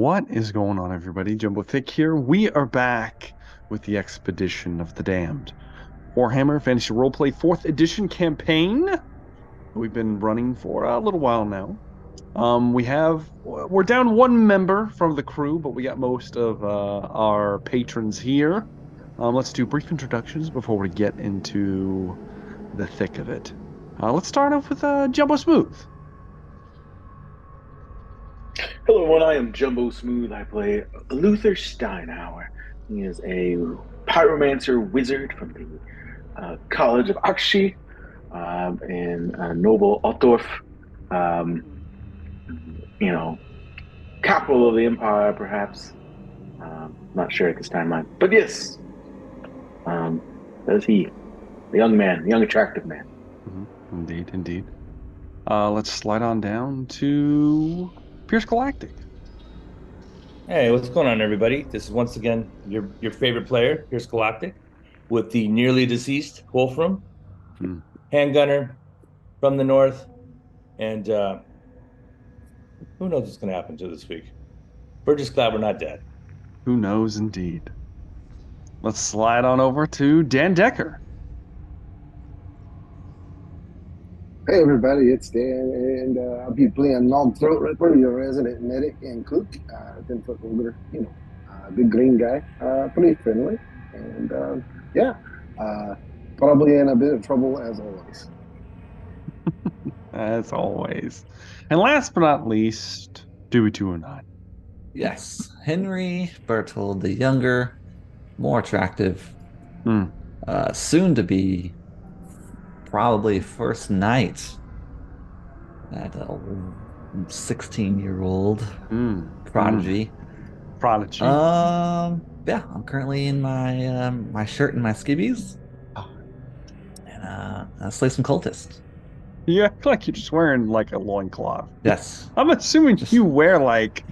What is going on, everybody? Jumbo Thick here. We are back with the Expedition of the Damned Warhammer Fantasy Roleplay 4th Edition campaign. We've been running for a little while now. We're down one member from the crew, but we got most of our patrons here. Let's do brief introductions before we get into the thick of it. Let's start off with Jumbo Smooth. Hello, everyone. I am Jumbo Smooth. I play Luther Steinhauer. He is a pyromancer wizard from the College of Akshi in Noble Altdorf. Um, capital of the empire, perhaps. Not sure at this timeline. But yes, that is he. The young man, the young attractive man. Indeed, indeed. Let's slide on down to Pierce Galactic. Hey, what's going on, everybody? This is once again your favorite player, Pierce Galactic, with the nearly deceased Wolfram, handgunner from the north, and who knows what's going to happen to this week. We're just glad we're not dead. Who knows, indeed. Let's slide on over to Dan Decker. Hey everybody, it's Dan, and I'll be playing Long Throat Ripper, your resident medic and cook. 10-foot ogre, big green guy, pretty friendly, and probably in a bit of trouble as always. As always. And last but not least, Dewey 209. Yes, Henry Bertold, the younger, more attractive, soon to be probably first knight at a 16-year-old prodigy. Prodigy. Yeah, I'm currently in my my shirt and my skivvies, and I slay some cultists. You act like you're just wearing like a loincloth. Yes, I'm assuming you wear like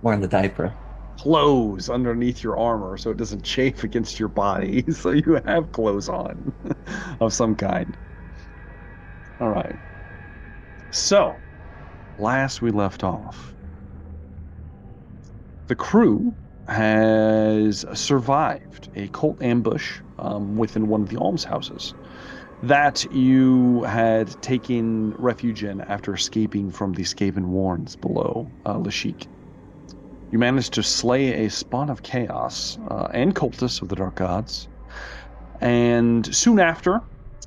wearing the diaper. Clothes underneath your armor so it doesn't chafe against your body. So you have clothes on of some kind. All right. So, last we left off, the crew has survived a cult ambush within one of the almshouses that you had taken refuge in after escaping from the Skaven Warrens below Lashik. You managed to slay a spawn of chaos and cultists of the Dark Gods, and soon after,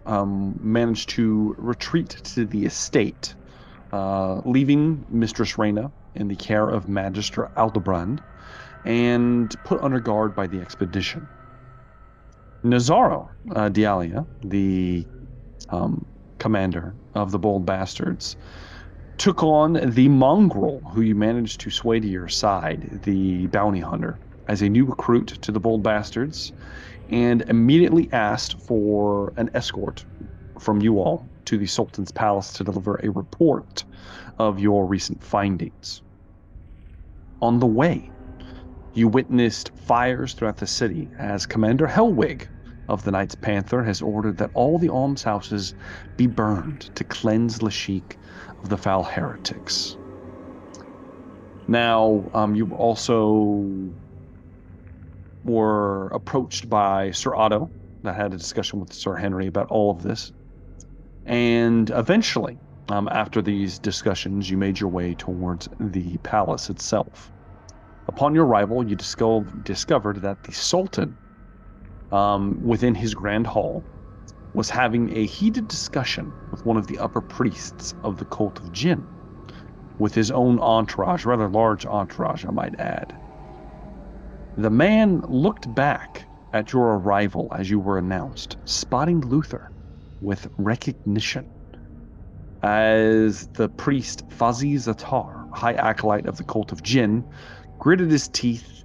managed to retreat to the estate, leaving Mistress Reyna in the care of Magister Aldebrand, and put under guard by the expedition. Nazaro Dialia, the commander of the Bold Bastards, took on the mongrel who you managed to sway to your side, the bounty hunter, as a new recruit to the Bold Bastards, and immediately asked for an escort from you all to the Sultan's palace to deliver a report of your recent findings. On the way, you witnessed fires throughout the city as Commander Helwig of the Knights Panther has ordered that all the almshouses be burned to cleanse Lashik of the foul heretics. Now, you also were approached by Sir Otto that had a discussion with Sir Henry about all of this. And eventually, after these discussions, you made your way towards the palace itself. Upon your arrival, you discovered that the Sultan, within his grand hall, was having a heated discussion with one of the upper priests of the cult of Jinn, with his own entourage, rather large entourage, I might add. The man looked back at your arrival as you were announced, spotting Luther with recognition, as the priest Fazi Zatar, high acolyte of the cult of Jinn, gritted his teeth,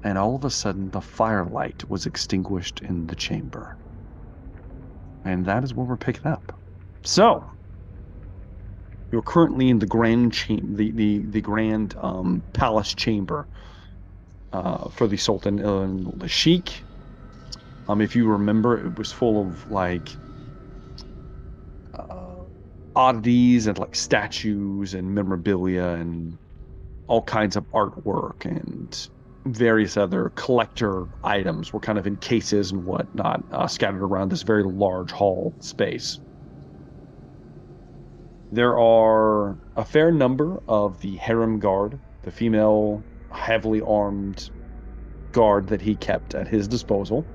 and all of a sudden the firelight was extinguished in the chamber. And that is where we're picking up. So, you're currently in the grand the grand palace chamber for the Sultan Lashik. If you remember, it was full of like oddities and like statues and memorabilia and all kinds of artwork and various other collector items were kind of in cases and whatnot, scattered around this very large hall space. There are a fair number of the harem guard, the female heavily armed guard that he kept at his disposal.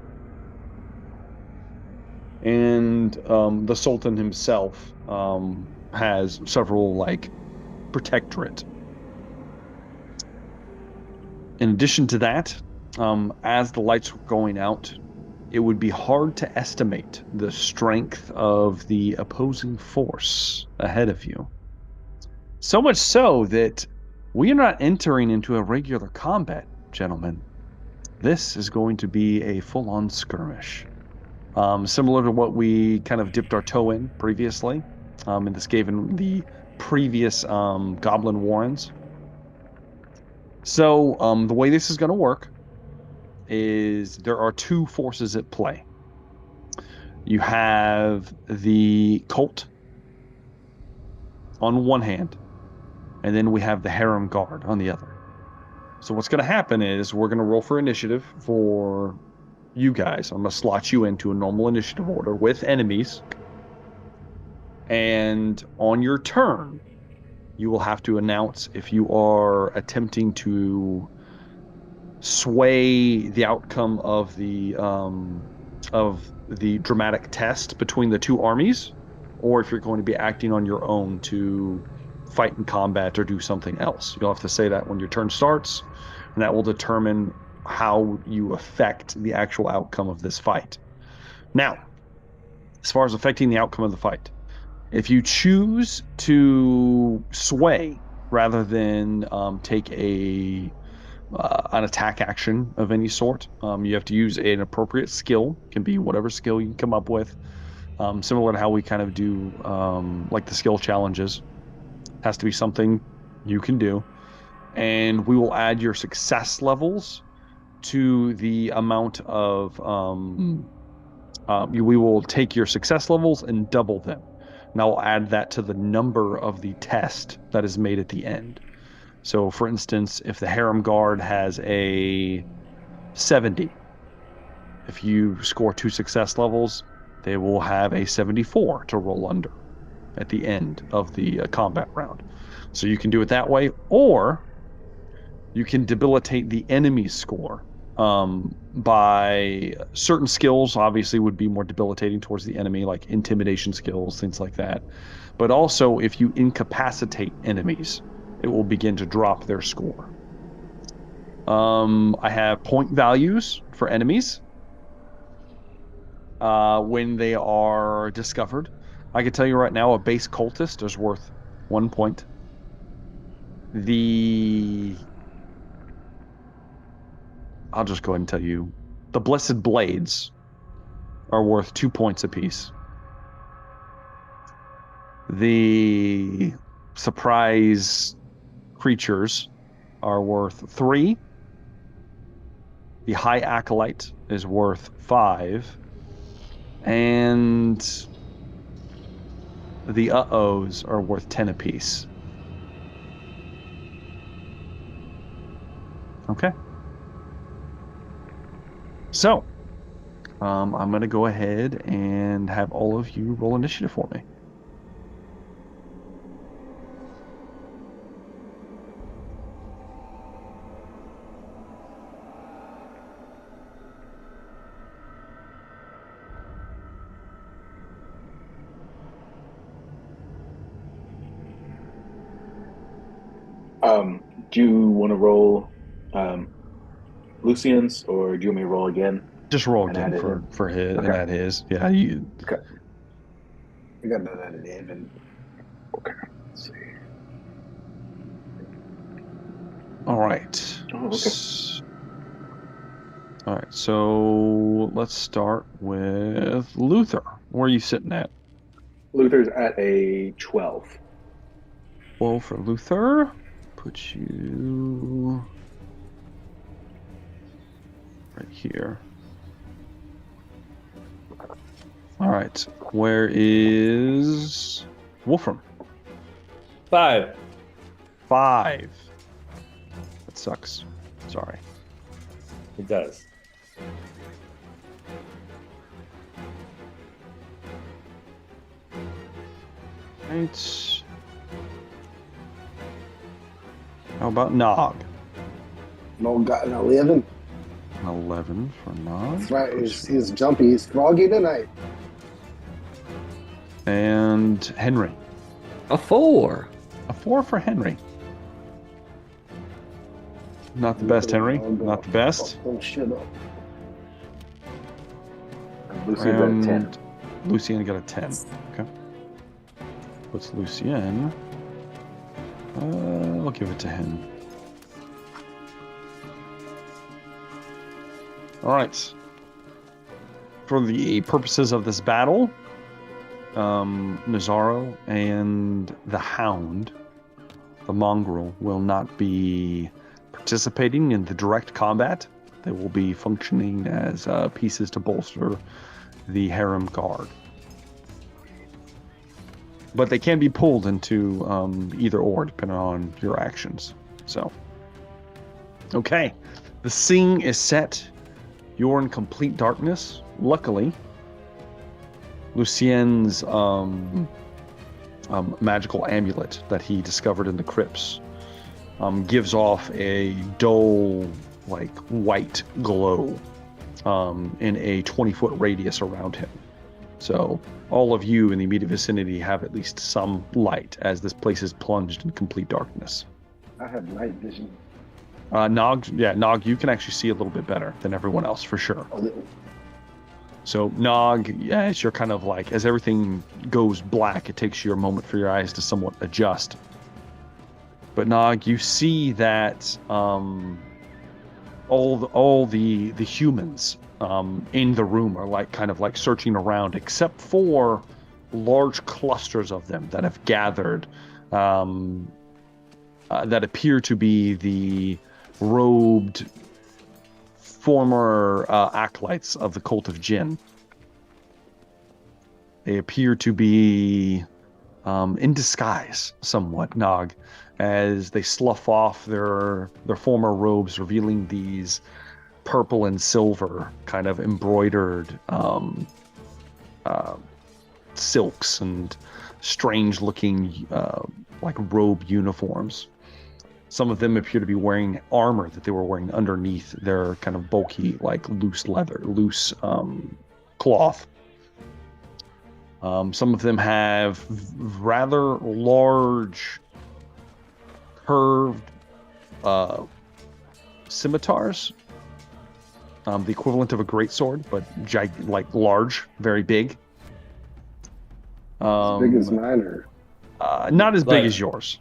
And the Sultan himself has several, like, protectorate. In addition to that, as the lights were going out, it would be hard to estimate the strength of the opposing force ahead of you. So much so that we are not entering into a regular combat, gentlemen. This is going to be a full-on skirmish. Similar to what we kind of dipped our toe in previously, in this cave in the previous Goblin Warrens. So the way this is going to work is there are two forces at play. You have the cult on one hand, and then we have the harem guard on the other. So what's going to happen is we're going to roll for initiative for you guys. I'm going to slot you into a normal initiative order with enemies. And on your turn, you will have to announce if you are attempting to sway the outcome of the dramatic test between the two armies, or if you're going to be acting on your own to fight in combat or do something else. You'll have to say that when your turn starts, and that will determine how you affect the actual outcome of this fight. Now, as far as affecting the outcome of the fight, if you choose to sway rather than take an attack action of any sort, you have to use an appropriate skill. It can be whatever skill you can come up with, similar to how we kind of do like the skill challenges. Has to be something you can do, and we will add your success levels to the amount of we will take your success levels and double them. And I'll add that to the number of the test that is made at the end. So, for instance, if the harem guard has a 70, if you score 2 success levels, they will have a 74 to roll under at the end of the combat round. So you can do it that way, or you can debilitate the enemy's score by certain skills. Obviously would be more debilitating towards the enemy, like intimidation skills, things like that. But also, if you incapacitate enemies, it will begin to drop their score. I have point values for enemies when they are discovered. I can tell you right now, a base cultist is worth 1 point. I'll just go ahead and tell you, the Blessed Blades are worth 2 points apiece. The Surprise Creatures are worth 3. The High Acolyte is worth 5. And the Uh-Ohs are worth 10 apiece. Okay. So, I'm going to go ahead and have all of you roll initiative for me. Do you want to roll Lucian's, or do you want me to roll again? Just roll again for his and add his. Yeah, you. Okay. I got that at 11. Okay. Let's see. All right. Oh, okay. All right. So let's start with Luther. Where are you sitting at? Luther's at a 12. 12 for Luther. Put you right here. All right. Where is Wolfram? 5. 5. That sucks. Sorry. It does. Right. How about Nog? No, got an 11. 11 for Nog. That's right. He's jumpy. He's froggy tonight. And Henry. A 4. A 4 for Henry. Not the best, Henry. Not the best. Oh, shit up. Lucian got a 10. Lucien got a 10. Okay. What's Lucien? I'll give it to him. All right. For the purposes of this battle, Nazaro and the Hound, the mongrel, will not be participating in the direct combat. They will be functioning as pieces to bolster the harem guard. But they can be pulled into either or, depending on your actions. So, okay. The scene is set. You're in complete darkness. Luckily, Lucien's magical amulet that he discovered in the crypts gives off a dull, like, white glow in a 20-foot radius around him. So all of you in the immediate vicinity have at least some light as this place is plunged in complete darkness. I have night vision. Nog, you can actually see a little bit better than everyone else for sure. A little. So Nog, yes, you're kind of like, as everything goes black, it takes you a moment for your eyes to somewhat adjust. But Nog, you see that all the humans in the room are like kind of like searching around, except for large clusters of them that have gathered that appear to be the robed former acolytes of the cult of Jinn. They appear to be in disguise somewhat, Nog, as they slough off their former robes, revealing these purple and silver kind of embroidered silks and strange looking like robe uniforms. Some of them appear to be wearing armor that they were wearing underneath their kind of bulky, like loose cloth. Some of them have rather large, curved scimitars, the equivalent of a greatsword, but like large, very big. As big as mine, or not as big as yours.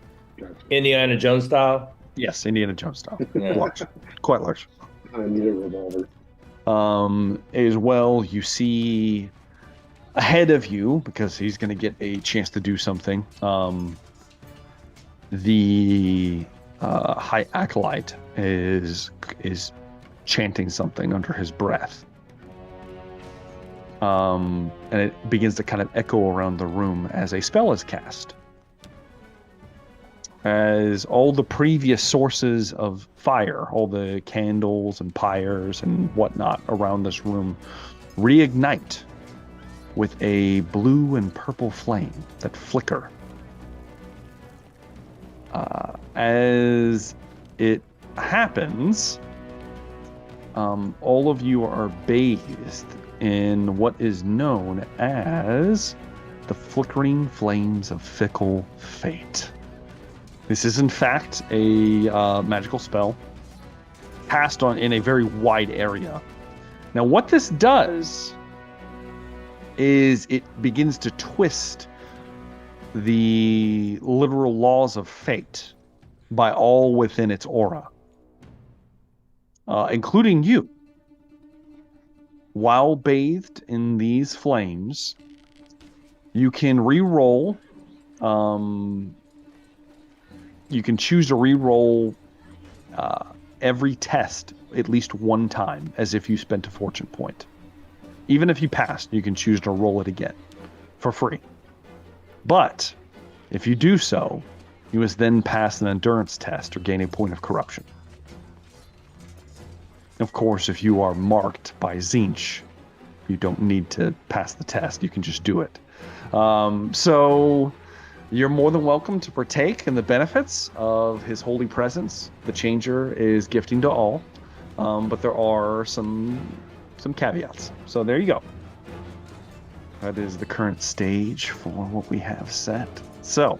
Indiana Jones style? Yes, Indiana Jones style. Yeah. Large. Quite large. I need a revolver. As well, you see ahead of you, because he's going to get a chance to do something, the High Acolyte is chanting something under his breath. And it begins to kind of echo around the room as a spell is cast. As all the previous sources of fire, all the candles and pyres and whatnot around this room reignite with a blue and purple flame that flicker. As it happens, all of you are bathed in what is known as the flickering flames of fickle fate. This is in fact a magical spell cast on in a very wide area. Now what this does is it begins to twist the literal laws of fate by all within its aura, including you. While bathed in these flames, you can re-roll. You can choose to re-roll every test at least one time, as if you spent a fortune point. Even if you passed, you can choose to roll it again for free. But if you do so, you must then pass an endurance test or gain a point of corruption. Of course, if you are marked by Zinch, you don't need to pass the test. You can just do it. So you're more than welcome to partake in the benefits of his holy presence. The changer is gifting to all, but there are some caveats. So there you go. That is the current stage for what we have set. So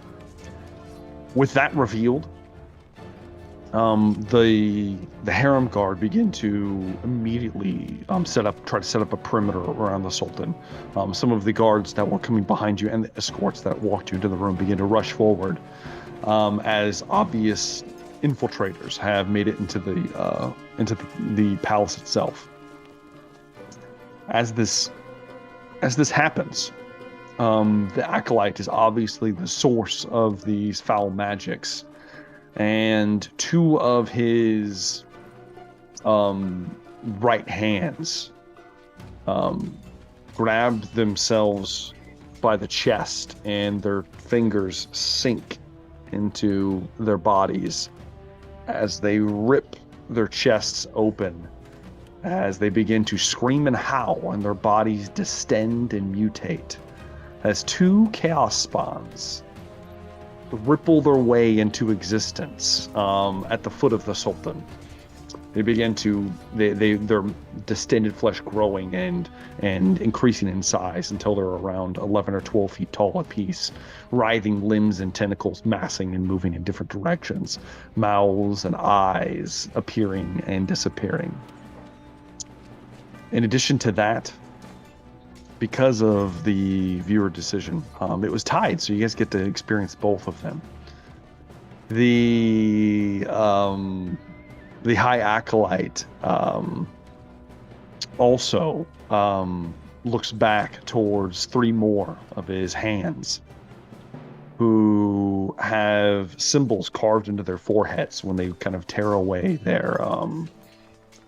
with that revealed, the harem guard begin to immediately try to set up a perimeter around the Sultan. Some of the guards that were coming behind you and the escorts that walked you into the room begin to rush forward, as obvious infiltrators have made it into the palace itself. As this happens, the acolyte is obviously the source of these foul magics. And two of his right hands grab themselves by the chest, and their fingers sink into their bodies as they rip their chests open, as they begin to scream and howl, and their bodies distend and mutate as two chaos spawns ripple their way into existence at the foot of the Sultan. They begin to their distended flesh growing and increasing in size until they're around 11 or 12 feet tall apiece, writhing limbs and tentacles massing and moving in different directions, mouths and eyes appearing and disappearing. In addition to that, because of the viewer decision, it was tied, so you guys get to experience both of them. The High Acolyte also looks back towards three more of his hands, who have symbols carved into their foreheads when they kind of tear away their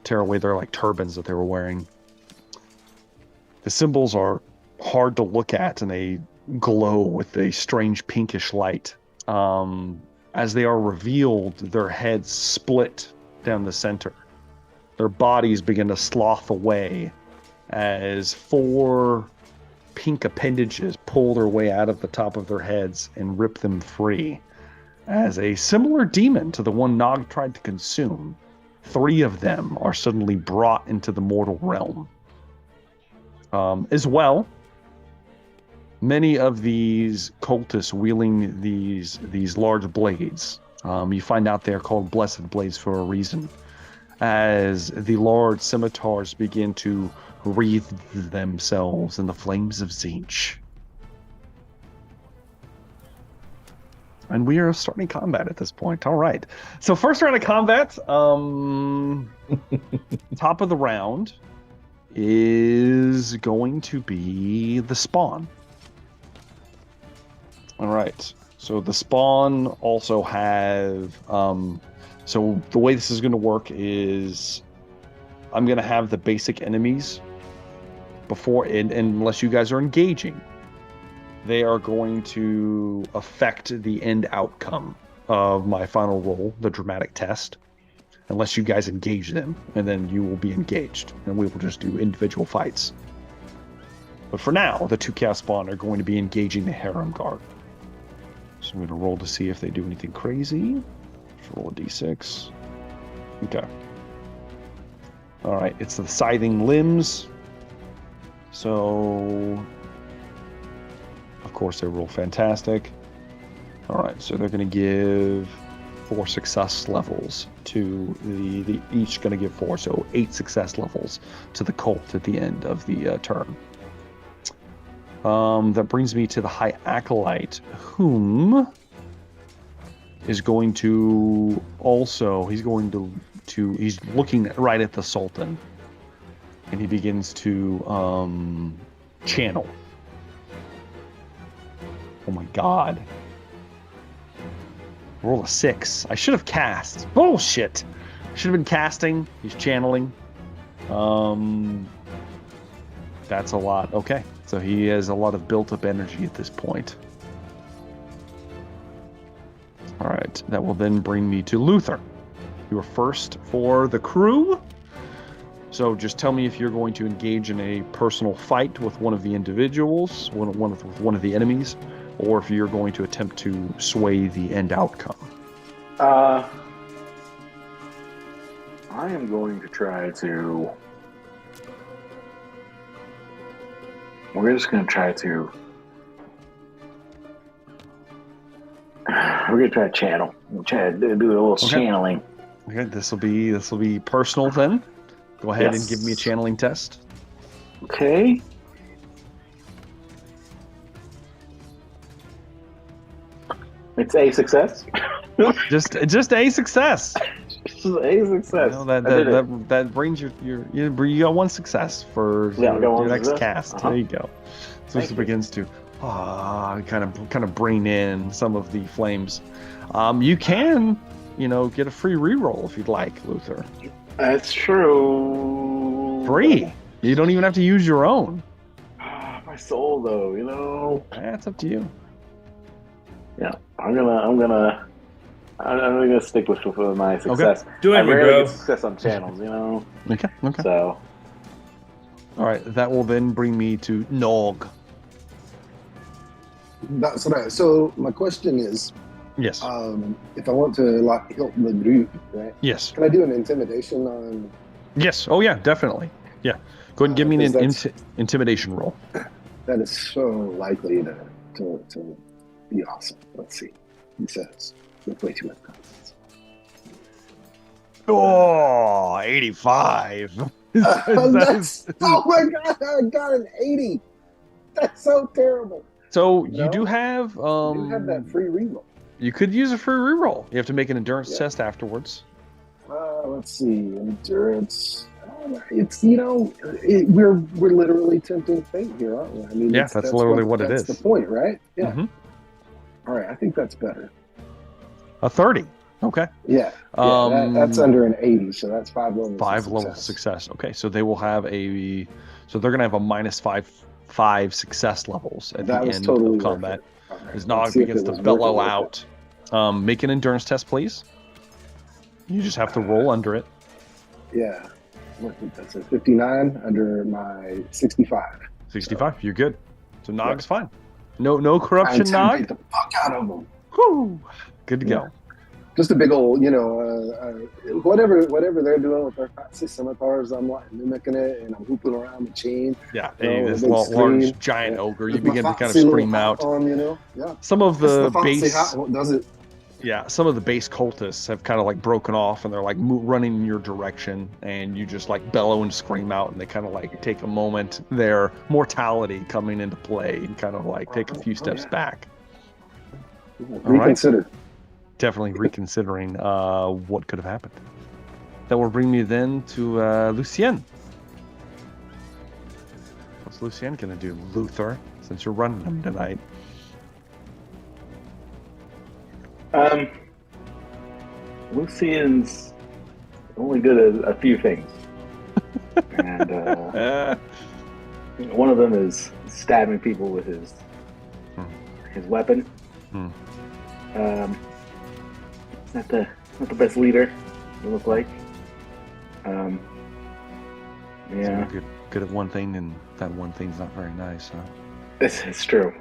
like turbans that they were wearing. The symbols are hard to look at, and they glow with a strange pinkish light. As they are revealed, their heads split down the center. Their bodies begin to slough away as four pink appendages pull their way out of the top of their heads and rip them free. As a similar demon to the one Nog tried to consume, three of them are suddenly brought into the mortal realm. As well, many of these cultists wielding these large blades, you find out they're called blessed blades for a reason, as the large scimitars begin to wreathe themselves in the flames of Zinch. And we are starting combat at this point. All right. So first round of combat, top of the round is going to be the spawn. All right. So the spawn also have, so the way this is going to work is I'm going to have the basic enemies before, and unless you guys are engaging, they are going to affect the end outcome of my final roll, the dramatic test, unless you guys engage them, and then you will be engaged, and we will just do individual fights. But for now, the two Chaos Spawn are going to be engaging the Harem Guard. So I'm going to roll to see if they do anything crazy. Let's roll a d6. Okay. All right, it's the Scything Limbs. So, of course, they roll fantastic. All right, so they're going to give 4 success levels to the each going to give 4, so 8 success levels to the cult at the end of the turn. That brings me to the High Acolyte, whom is going to also, he's looking right at the Sultan, and he begins to channel. Oh my god. Roll a 6. I should have cast. Bullshit. Should have been casting. He's channeling. That's a lot. Okay. So he has a lot of built-up energy at this point. All right. That will then bring me to Luther. You are first for the crew. So just tell me if you're going to engage in a personal fight with one of the individuals, with one of the enemies, or if you're going to attempt to sway the end outcome. I am going to try to. We're just going to try to. We're going to try to channel. We'll try to do a little channeling. Okay, this will be personal then. Go ahead Yes. and give me a channeling test. Okay. It's a success. Just a success. Just a success. You know, that brings you got one success for your next success. cast. There you go. So this begins to kind of bring in some of the flames. You can, get a free reroll if you'd like, Luther. That's true. Free. You don't even have to use your own. My soul, though, That's up to you. Yeah, I'm gonna stick with my success. Okay. Do it, I'm very bro. good success on channels, Okay. So, All right. That will then bring me to Nog. That's right. So my question is, Yes. if I want to help the group, right? Yes. Can I do an intimidation on? Yes. Oh yeah, definitely. Yeah. Go ahead and give me an Because intimidation roll. That is so likely to be awesome. Let's see. He says, with way too much confidence. Oh, 85. Oh my god! I got an 80. That's so terrible. So you do have You have that free reroll. You could use a free reroll. You have to make an endurance test afterwards. Let's see, endurance. It's we're literally tempting fate here, aren't we? I mean, Yeah, that's literally what it is. That's the point, right? Yeah. Mm-hmm. All right, I think that's better. A 30. Okay. Yeah. That's under an 80, so that's 5 levels. 5 levels success. Okay, so they will have so they're gonna have a minus five success levels at the end of combat. As Nog begins to bellow out. Make an endurance test, please. You just have to roll under it. Yeah. That's a 59 under my 65. 65. You're good. So Nog's fine. No corruption, Nog. Get the fuck out of them. Woo! Good to go. Just a big old, whatever they're doing with their fancy scimitars, I'm like mimicking it and I'm hooping around the chain. Yeah, this large giant ogre. You begin to kind of scream out. Yeah. Some of the base, some of the base cultists have kind of like broken off and they're like running in your direction, and you just like bellow and scream out, and they kind of like take a moment, their mortality coming into play, and kind of like take a few steps back. Reconsider. Definitely reconsidering what could have happened. That will bring me then to Lucien. What's Lucien gonna do, Luther, since you're running him tonight? Lucien's only good at a few things, and one of them is stabbing people with his weapon. Not the best leader, it look like. Yeah. So good at one thing, and that one thing's not very nice, huh? It's true.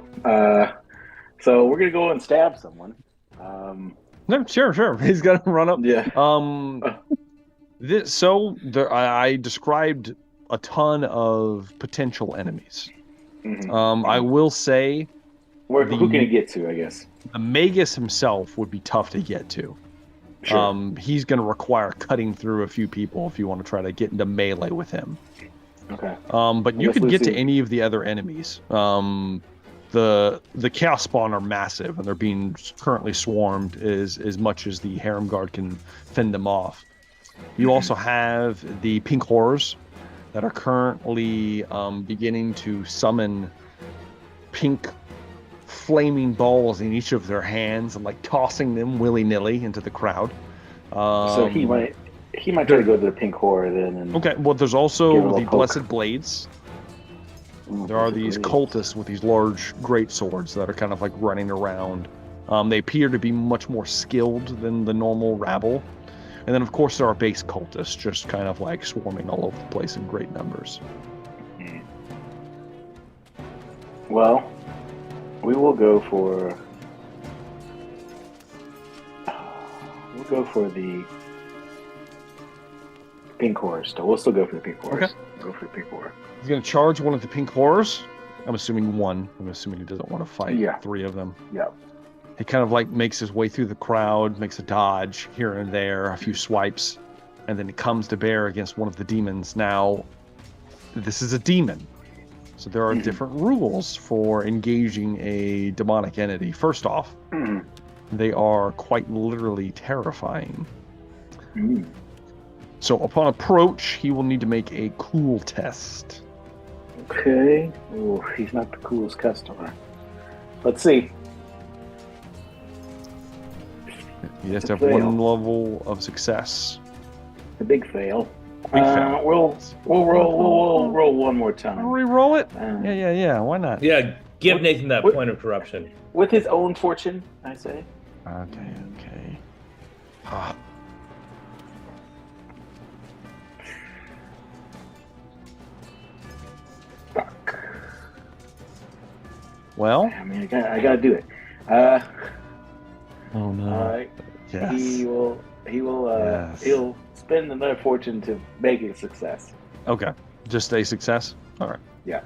So we're gonna go and stab someone. No, sure. He's got to run up. Yeah. I described a ton of potential enemies. Mm-hmm. I will say, who can he get to? I guess the Magus himself would be tough to get to. Sure. He's going to require cutting through a few people if you want to try to get into melee with him. Okay. But you can get to any of the other enemies. The Chaos Spawn are massive, and they're being currently swarmed as much as the Harem Guard can fend them off. You also have the Pink Horrors that are currently beginning to summon pink flaming balls in each of their hands and like tossing them willy-nilly into the crowd. So he might try to go to the Pink Horror then. Okay, well, there's also the Blessed Blades. There are these cultists with these large great swords that are kind of like running around. They appear to be much more skilled than the normal rabble. And then, of course, there are base cultists just kind of like swarming all over the place in great numbers. Well, we will go for... We'll go for the pink horror still. We'll still go for the pink horror. Okay. Go for the pink horror. He's going to charge one of the pink horrors. I'm assuming one. I'm assuming he doesn't want to fight three of them. Yeah. He kind of like makes his way through the crowd, makes a dodge here and there, a few swipes, and then he comes to bear against one of the demons. Now, this is a demon, so there are different rules for engaging a demonic entity. First off, they are quite literally terrifying. So upon approach, he will need to make a cool test. Okay. Oh, he's not the coolest customer. Let's see. He has to have one level of success. The big fail. Big fail. We'll roll one more time. Re-roll it? Yeah. Why not? Yeah, give Nathan that point of corruption. With his own fortune, I say. Okay. Fuck. Well, I mean, I gotta do it. Oh no. All right. Yes. He'll spend another fortune to make it a success. Okay. Just a success? All right. Yeah.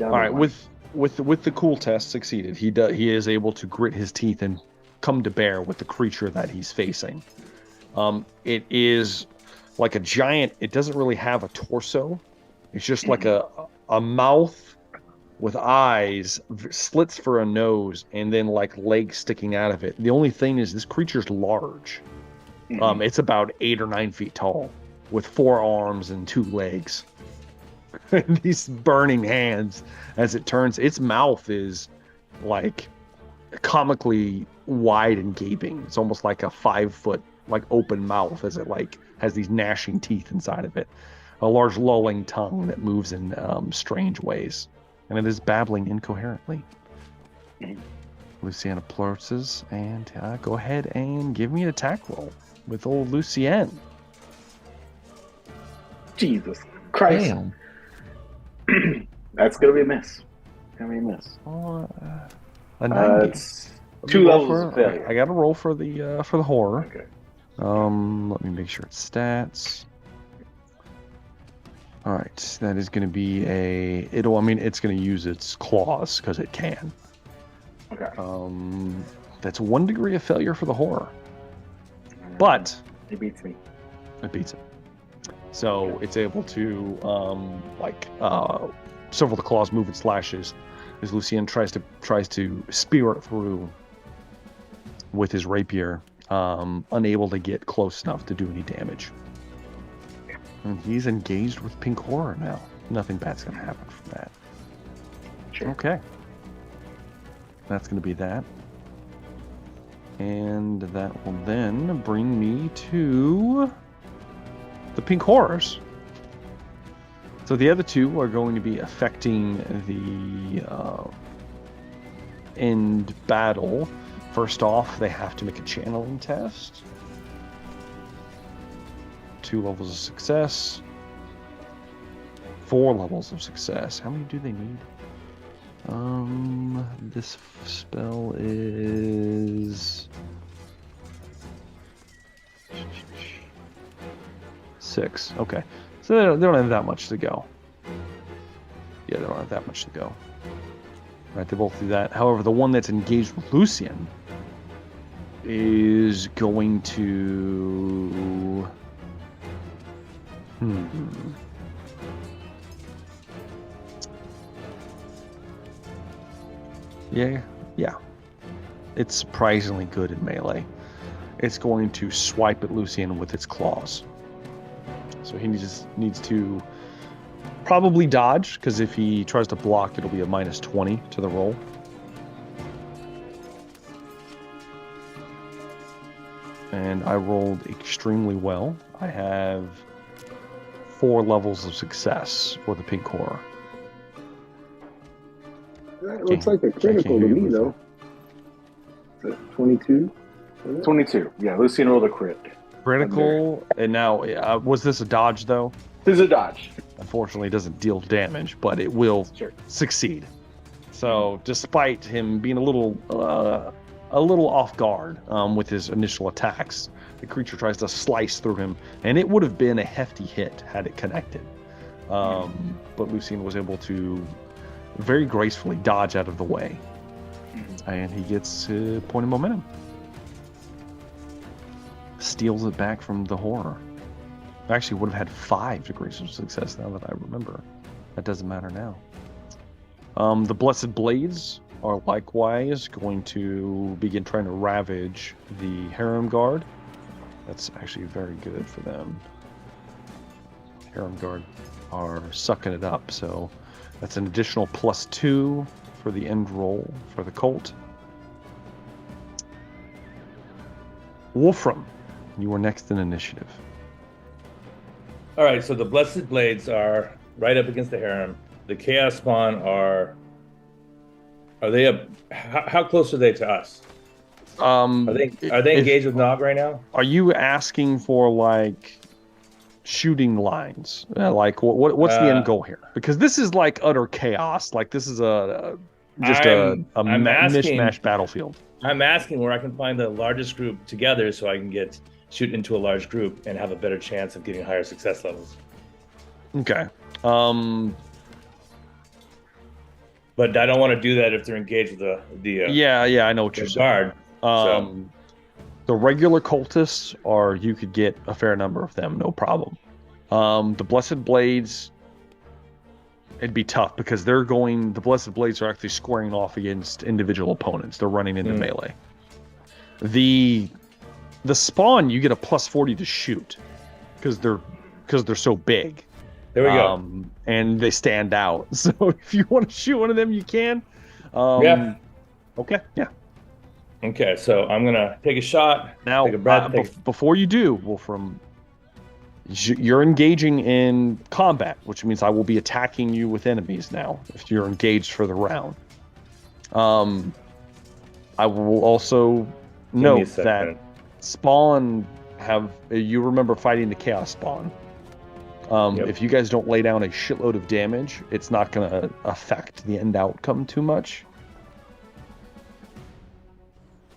All right. With the cool test succeeded. He is able to grit his teeth and come to bear with the creature that he's facing. It is like a giant. It doesn't really have a torso. It's just like a mouth with eyes, slits for a nose, and then like legs sticking out of it. The only thing is this creature's large. It's about 8 or 9 feet tall, with 4 arms and 2 legs. These burning hands as it turns. Its mouth is like comically wide and gaping. It's almost like a 5-foot like open mouth as it like has these gnashing teeth inside of it. A large lolling tongue that moves in strange ways. And it is babbling incoherently. Lucienne approaches and go ahead and give me an attack roll with old Lucienne. Jesus Christ. Damn. That's going to be a miss. A 90. It's 2 levels of failure. I got to roll for the horror. Okay. Let me make sure it's stats. All right, that is going to be it's going to use its claws because it can. Okay. That's 1 degree of failure for the horror. But it beats me. It beats it. So it's able to several of the claws move and slashes as Lucien tries to spear it through with his rapier, unable to get close enough to do any damage. And he's engaged with pink horror now. Nothing bad's going to happen from that. Sure. Okay. That's going to be that. And that will then bring me to the pink horrors. So the other 2 are going to be affecting the end battle. First off, they have to make a channeling test. 2 levels of success. 4 levels of success. How many do they need? This spell is 6. Okay. So they don't have that much to go. Yeah, they don't have that much to go. Right, they both do that. However, the one that's engaged with Lucien is going to... Yeah. It's surprisingly good in melee. It's going to swipe at Lucien with its claws. So he needs to probably dodge, because if he tries to block, it'll be a -20 to the roll. And I rolled extremely well. I have 4 levels of success for the pink horror. That looks like a critical to me, though. 22? 22. Yeah, Lucien rolled a crit. Critical. And now, was this a dodge though? This is a dodge. Unfortunately, it doesn't deal damage, but it will succeed. So, despite him being a little off guard with his initial attacks, the creature tries to slice through him, and it would have been a hefty hit had it connected. But Lucien was able to very gracefully dodge out of the way, and he gets a point of momentum. Steals it back from the horror. Actually, would have had 5 degrees of success now that I remember. That doesn't matter now. The Blessed Blades are likewise going to begin trying to ravage the Harem Guard. That's actually very good for them. Harem Guard are sucking it up, so that's an additional +2 for the end roll for the Colt. Wolfram, you are next in initiative. All right, so the Blessed Blades are right up against the Harem. The Chaos Spawn are they up? How close are they to us? Are they engaged with Nog right now? Are you asking for like shooting lines? Like what's the end goal here? Because this is like utter chaos. Like this is a mishmash battlefield. I'm asking where I can find the largest group together so I can shoot into a large group and have a better chance of getting higher success levels. Okay. But I don't want to do that if they're engaged with the yeah, I know what you're saying. Guard. The regular cultists you could get a fair number of them, no problem. The Blessed Blades, it'd be tough because the Blessed Blades are actually squaring off against individual opponents. They're running into melee. The Spawn, you get a +40 to shoot because they're so big. There we go. And they stand out. So if you want to shoot one of them, you can. Yeah. Okay. Yeah. Okay. So I'm gonna take a shot. Now, take a breath, before you do, Wolfram, you're engaging in combat, which means I will be attacking you with enemies now if you're engaged for the round. I will also note that Spawn you remember fighting the Chaos Spawn. If you guys don't lay down a shitload of damage, it's not going to affect the end outcome too much.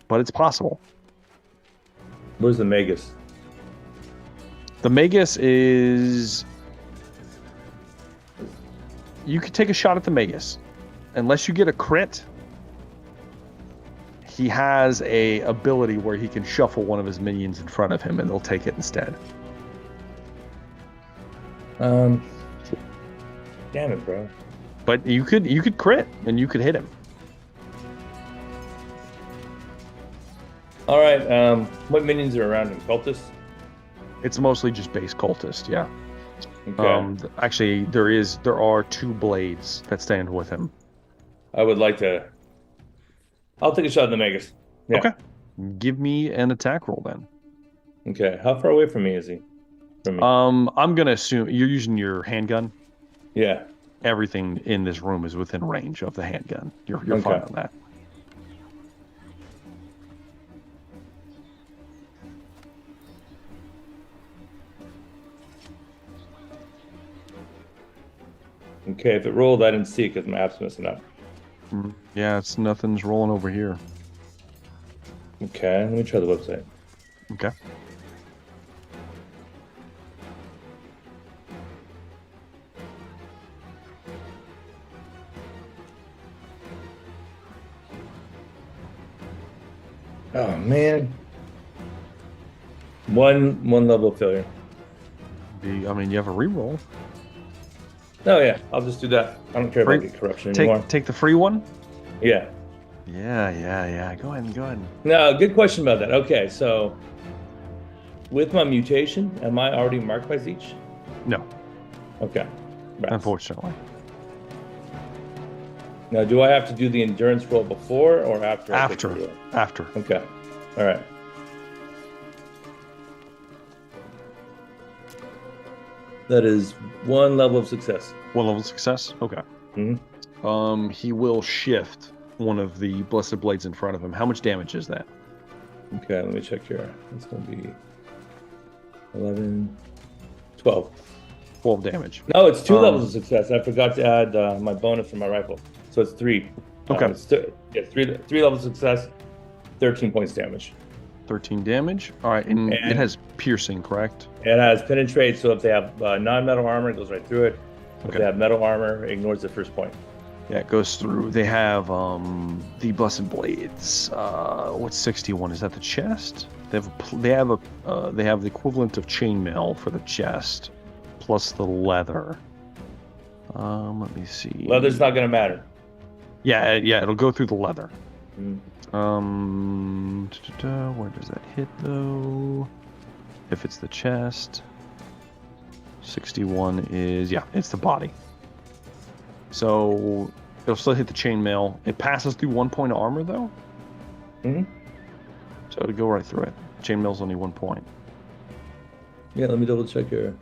But it's possible. Where's the Magus? The Magus is... You could take a shot at the Magus. Unless you get a crit, he has a ability where he can shuffle one of his minions in front of him and they'll take it instead. Damn it, bro. But you could crit and you could hit him. All right. What minions are around him? Cultists? It's mostly just base cultist, yeah. Okay. Actually, there are 2 blades that stand with him. I would like to. I'll take a shot at the Magus. Yeah. Okay. Give me an attack roll then. Okay. How far away from me is he? From me? I'm gonna assume you're using your handgun. Yeah. Everything in this room is within range of the handgun. You're fine on that. Okay, if it rolled, I didn't see it because my app's messing up. Yeah, nothing's rolling over here. Okay, let me try the website. Okay. Oh man. One level of failure. You have a reroll. Oh yeah, I'll just do that. I don't care about the corruption anymore. Take the free one? Yeah. Yeah. Go ahead. No, good question about that. Okay, so with my mutation, am I already marked by Zeech? No. Okay. Rats. Unfortunately. Now, do I have to do the endurance roll before or after? After. Okay. All right. That is 1 level of success. 1 level of success? Okay. Mm-hmm. He will shift one of the Blessed Blades in front of him. How much damage is that? Okay, let me check here. It's going to be 11, 12. 12 damage. No, it's 2 levels of success. I forgot to add my bonus for my rifle. So it's 3. Okay. Three levels of success, 13 points damage. 13 damage. All right, and it has piercing, correct? It has penetrate, so if they have non-metal armor, it goes right through it. If they have metal armor, it ignores the first point. Yeah, it goes through. They have the Blessed Blades. What's 61? Is that the chest? They have the equivalent of chainmail for the chest, plus the leather. Let me see. Leather's not going to matter. Yeah, it'll go through the leather. Mm. Where does that hit though? If it's the chest, 61 is it's the body. So it'll still hit the chainmail. It passes through 1 point of armor though. Mm-hmm. So it'll go right through it. Chainmail's only 1 point. Yeah, let me double check here.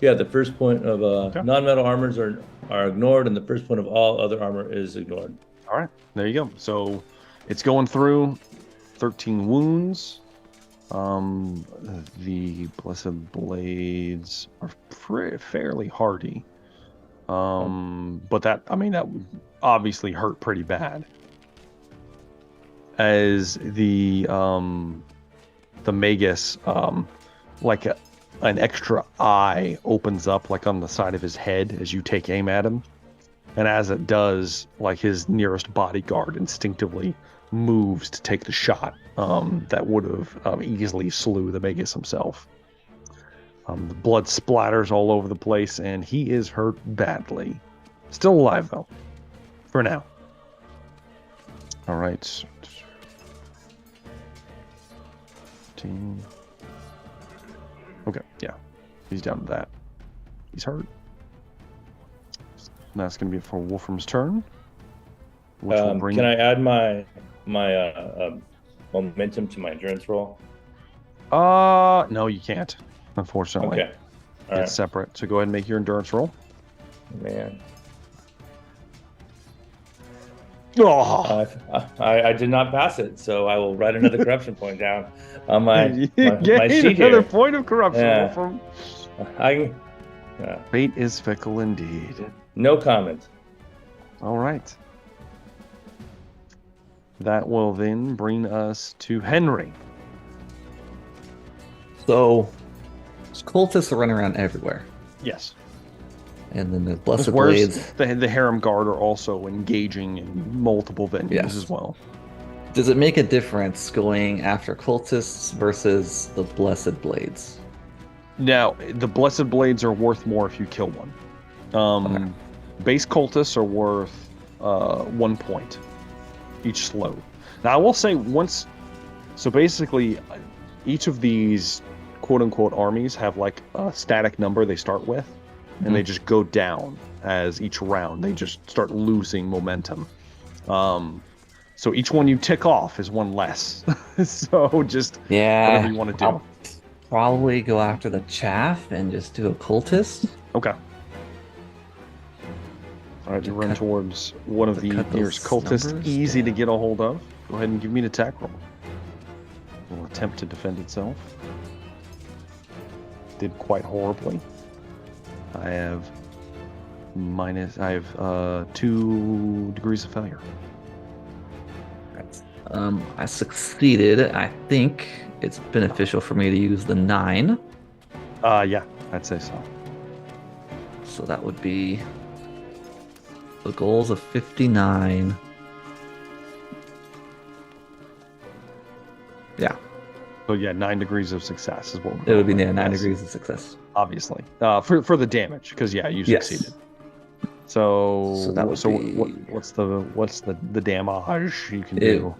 Yeah, the first point of non-metal armors are ignored, and the first point of all other armor is ignored. All right, there you go. So it's going through 13 wounds. The Blessed Blades are fairly hardy. But that obviously hurt pretty bad. As the Magus, like an extra eye opens up like on the side of his head as you take aim at him. And as it does, like his nearest bodyguard instinctively moves to take the shot that would have easily slew the Magus himself. The blood splatters all over the place, and he is hurt badly. Still alive, though, for now. All right. 15. Okay, yeah. He's down to that. He's hurt. That's going to be for Wolfram's turn. Which will bring... Can I add my momentum to my endurance roll? No, you can't, unfortunately. Okay. All it's right. separate. So go ahead and make your endurance roll. Man. Oh, I did not pass it, so I will write another corruption point down on my sheet another here. point of corruption. Yeah. Wolfram. Yeah. Fate is fickle indeed. No comment. All right. That will then bring us to Henry. So, cultists are running around everywhere. Yes. And then the Blessed Blades. The Harem Guard are also engaging in multiple venues as well. Does it make a difference going after cultists versus the Blessed Blades? Now, the Blessed Blades are worth more if you kill one. Okay. Base cultists are worth 1 point each slow. Now, I will say so basically, each of these quote-unquote armies have like a static number they start with, and they just go down as each round. They just start losing momentum. So each one you tick off is one less. So just whatever you want to do. I'll probably go after the chaff and just do a cultist. Okay. All right, you run towards one of the nearest cultists, easy to get a hold of. Go ahead and give me an attack roll. It will attempt to defend itself. Did quite horribly. I have 2 degrees of failure. I succeeded. I think it's beneficial for me to use the 9. Yeah, I'd say so. So that would be the goals of 59. Yeah. So yeah, 9 degrees of success is what it would be. 9 degrees of success. Obviously, for the damage, because you succeeded. So that would be... what's the damage you can do?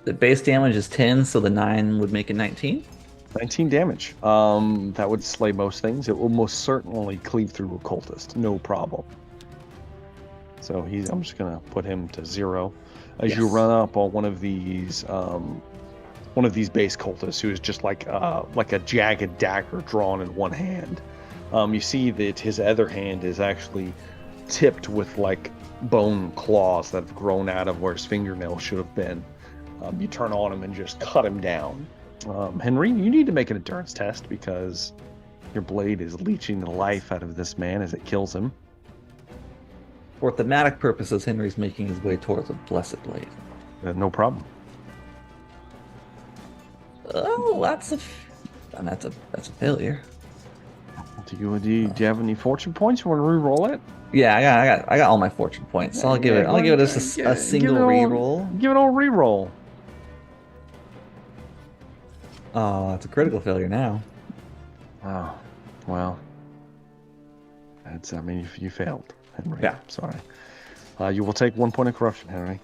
The base damage is 10, so the 9 would make it 19. 19 damage. That would slay most things. It will most certainly cleave through a cultist, no problem. So I'm just gonna put him to 0 as you run up on one of these base cultists who is just like a jagged dagger drawn in one hand. You see that his other hand is actually tipped with like bone claws that have grown out of where his fingernail should have been. You turn on him and just cut him down. Henry, you need to make an endurance test because your blade is leeching the life out of this man as it kills him. For thematic purposes, Henry's making his way towards a blessed blade. No problem. Oh, that's a failure. Do you have any fortune points? You want to re-roll it? Yeah, I got all my fortune points. So I'll give it just a single re-roll. Give it all re-roll. Oh, it's a critical failure now. Oh, well, you failed, Henry. Yeah, sorry. You will take 1 point of corruption, Henry.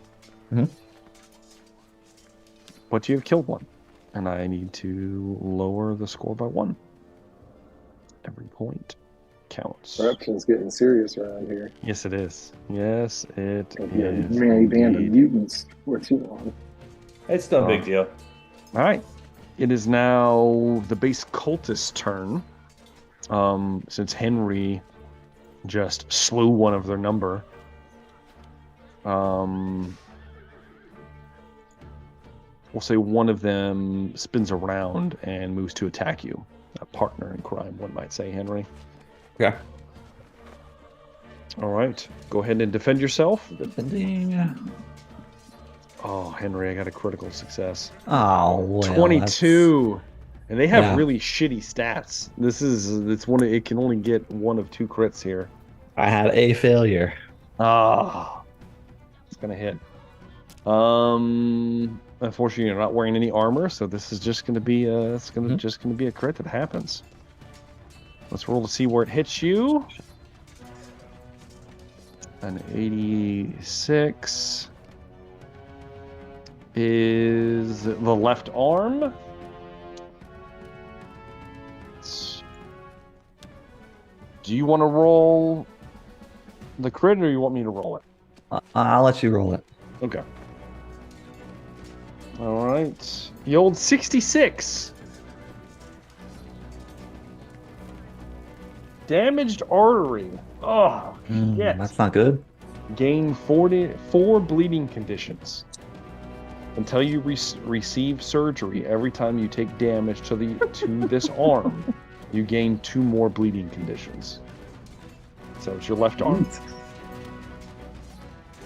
Mm-hmm. But you have killed one, and I need to lower the score by 1. Every point counts. Corruption's getting serious around here. Yes, it is. Yes, it It'll be a is. merry band of indeed. mutants for too long. It's no big deal. All right. It is now the base cultist's turn. Since Henry just slew one of their number. We'll say one of them spins around and moves to attack you. A partner in crime, one might say, Henry. Yeah. All right. Go ahead and defend yourself. Defending. Oh, Henry, I got a critical success. Oh, well, 22. And they have Yeah. really shitty stats. It can only get 1 of 2 crits here. I had a failure. It's gonna hit. Unfortunately, you're not wearing any armor, so this is just gonna be just gonna be a crit that happens. Let's roll to see where it hits you. An 86 is the left arm. Do you want to roll the crit, or you want me to roll it? I'll let you roll it. Okay. All right. The old 66. Damaged artery. Oh, shit. That's not good. Gain 4 bleeding conditions. Until you receive surgery, every time you take damage to this arm, you gain 2 more bleeding conditions. So it's your left arm.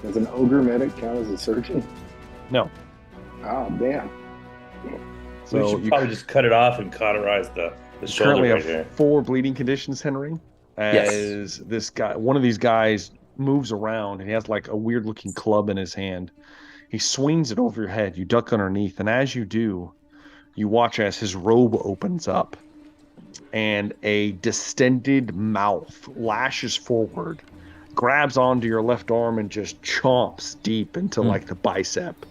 Does an ogre medic count as a surgeon? No. Oh, damn. So we should probably just cut it off and cauterize the shoulder currently right have here. 4 bleeding conditions, Henry. As this guy, one of these guys moves around and he has like a weird looking club in his hand. He swings it over your head. You duck underneath, and as you do, you watch as his robe opens up and a distended mouth lashes forward, grabs onto your left arm and just chomps deep into like the bicep.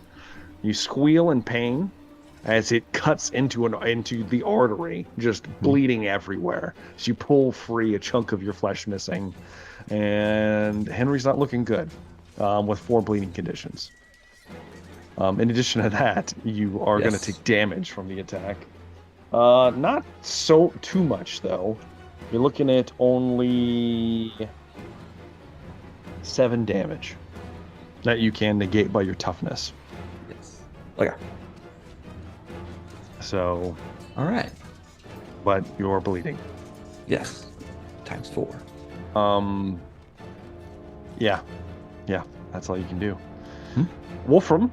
You squeal in pain as it cuts into the artery, just bleeding everywhere. So you pull free, a chunk of your flesh missing, and Henry's not looking good with 4 bleeding conditions. In addition to that, you are going to take damage from the attack. Not too much though. You're looking at only 7 damage that you can negate by your toughness. Yes. Okay. So. All right. But you're bleeding. Yes. Times 4. Yeah. That's all you can do. Wolfram,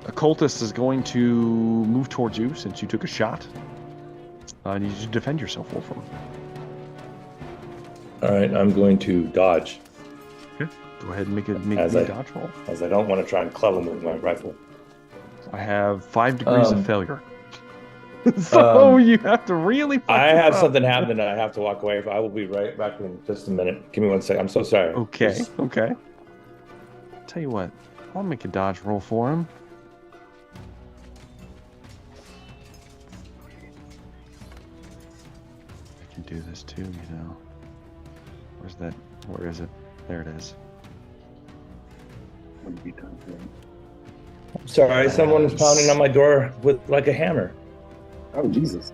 a cultist is going to move towards you since you took a shot. I need you to defend yourself, Wolfram. All right, I'm going to dodge. Okay. Go ahead and make a dodge roll. As I don't want to try and club him with my rifle. I have 5 degrees of failure. So you have to really. I have something happen and I have to walk away. I will be right back in just a minute. Give me 1 second. I'm so sorry. Okay. Tell you what, I'll make a dodge roll for him. I can do this too, you know. Where's that? Where is it? There it is. I'm sorry, someone is pounding on my door with like a hammer. Oh, Jesus.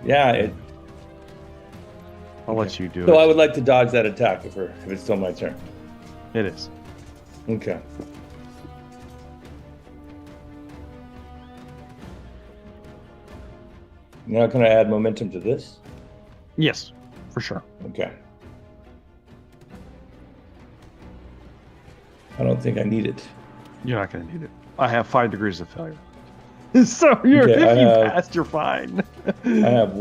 Yeah, I'll let you do it. So I would like to dodge that attack if it's still my turn. It is. Okay. Now, can I add momentum to this? Yes, for sure. Okay. I don't think I need it. You're not going to need it. I have 5 degrees of failure. So if you passed, you're fine. I have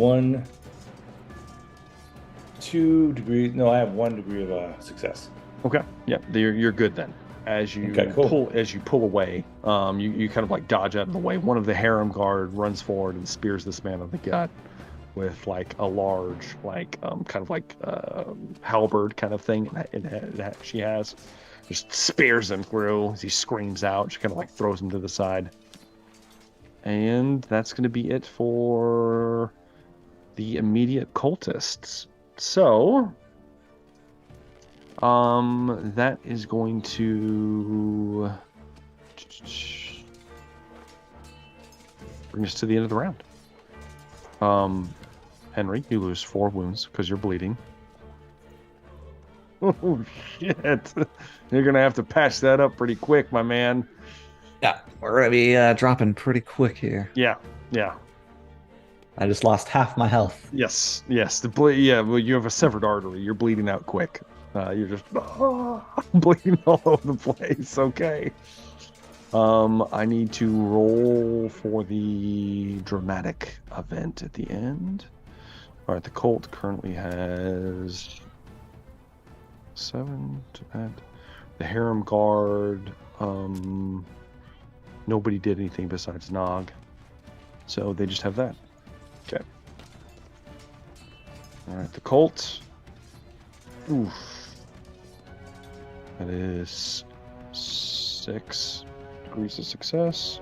2 degrees. No, I have 1 degree of success. Okay. Yeah, you're good then. As you pull away, you kind of like dodge out of the way. One of the harem guard runs forward and spears this man in the gut with like a large, like kind of like halberd kind of thing that she has. Just spears him through as he screams out. She kind of like throws him to the side. And that's going to be it for the immediate cultists. So, that is going to bring us to the end of the round. Henry, you lose 4 wounds because you're bleeding. Oh, shit. You're going to have to patch that up pretty quick, my man. Yeah, we're gonna be dropping pretty quick here. Yeah. I just lost half my health. Yes. Well, you have a severed artery. You're bleeding out quick. You're just bleeding all over the place. Okay. I need to roll for the dramatic event at the end. All right, the Colt currently has 7 to add. The Harem Guard, nobody did anything besides Nog. So they just have that. Okay. All right, the Colt. Oof. That is 6 degrees of success.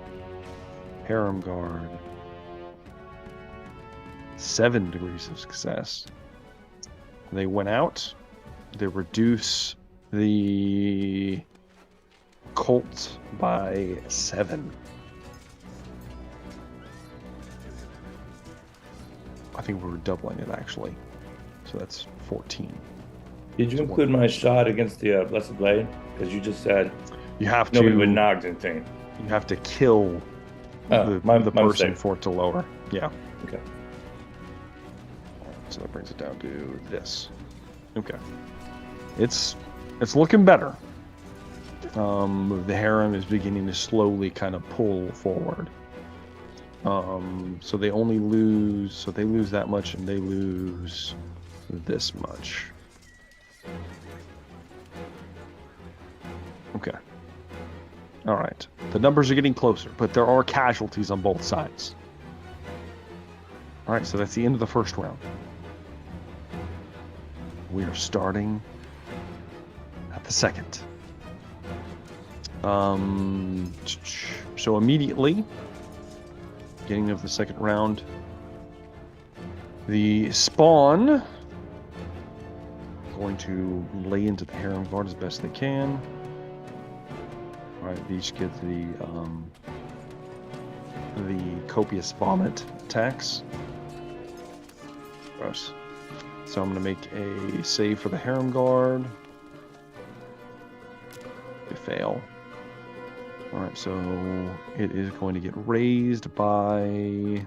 Harem Guard. 7 degrees of success. They went out. They reduce the Colt by 7. I think we were doubling it actually. So that's 14. Did you include my shot against the Blessed Blade? Because you just said you have nobody to would knock anything. You have to kill the person for it to lower. Yeah. Okay. So that brings it down to this. Okay. It's looking better. The harem is beginning to slowly kind of pull forward. So they only lose, so they lose that much and they lose this much. Okay. All right. The numbers are getting closer, but there are casualties on both sides. All right, so that's the end of the first round. We are starting at the second. So immediately, beginning of the second round, the spawn going to lay into the harem guard as best they can. All right, these get the copious vomit attacks. Gross. So I'm going to make a save for the harem guard. They fail. All right, so it is going to get raised by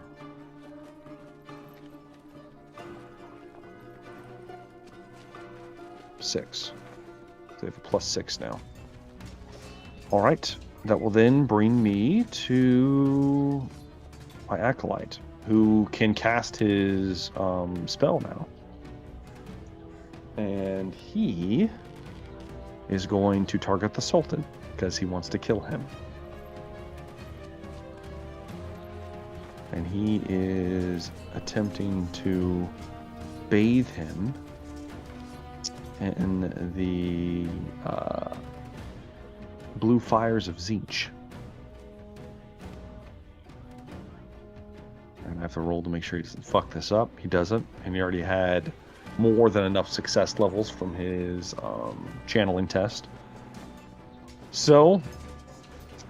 6. They have a +6 now. All right, that will then bring me to my acolyte, who can cast his spell now. And he is going to target the Sultan because he wants to kill him. And he is attempting to bathe him in the blue fires of Zinch. And I have to roll to make sure he doesn't fuck this up. He doesn't, and he already had more than enough success levels from his channeling test. So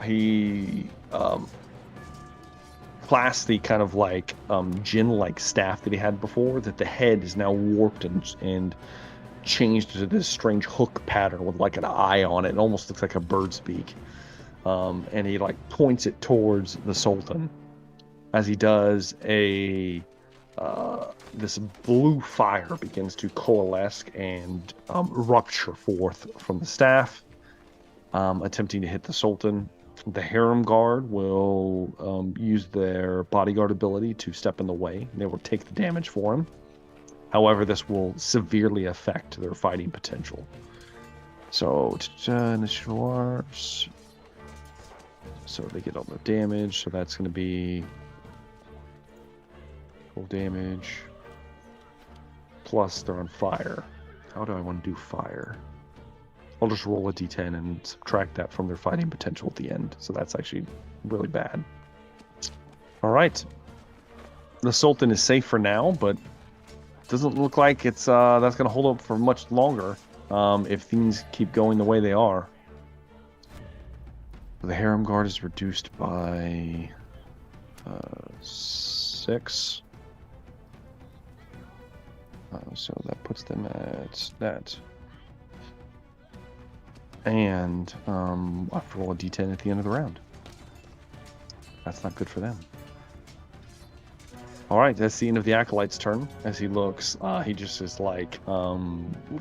he clasps the kind of like djinn-like staff that he had before, that the head is now warped and changed to this strange hook pattern with like an eye on it. It almost looks like a bird's beak. And he like points it towards the Sultan. As he does, a this blue fire begins to coalesce and rupture forth from the staff, attempting to hit the Sultan. The harem guard will use their bodyguard ability to step in the way. They will take the damage for him. However, this will severely affect their fighting potential. So, initiatives. So they get all the damage. So that's going to be full damage. Plus they're on fire. How do I want to do fire? I'll just roll a d10 and subtract that from their fighting potential at the end. So that's actually really bad. All right. The Sultan is safe for now, but doesn't look like it's that's going to hold up for much longer if things keep going the way they are. The harem guard is reduced by 6. So that puts them at that. And I have to roll a d10 at the end of the round. That's not good for them. All right, that's the end of the Acolyte's turn. As he looks, he just is like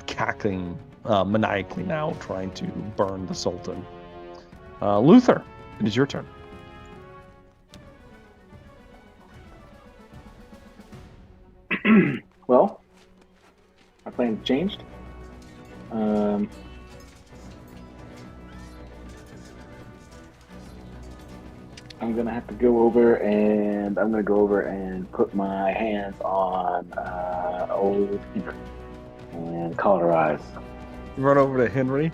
cackling maniacally now, trying to burn the Sultan. Luther, it is your turn. Well, our plans changed. I'm gonna have to go over and put my hands on old Henry and cauterize. Run over to Henry,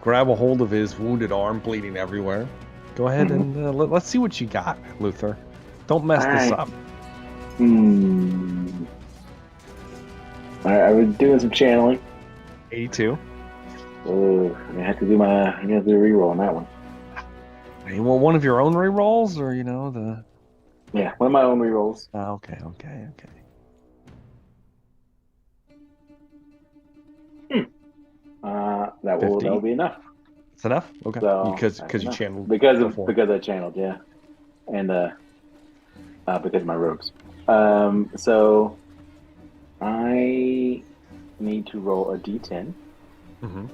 grab a hold of his wounded arm, bleeding everywhere. Go ahead and let's see what you got, Luther. Don't mess this up. I was doing some channeling. 82. Oh, I have to do a reroll on that one. You want one of your own rerolls, or the? Yeah, one of my own rerolls. Okay. That'll be enough. It's enough. Okay. So, because you channeled. Because I channeled, yeah, and because of my robes. So I need to roll a d10. Mm-hmm.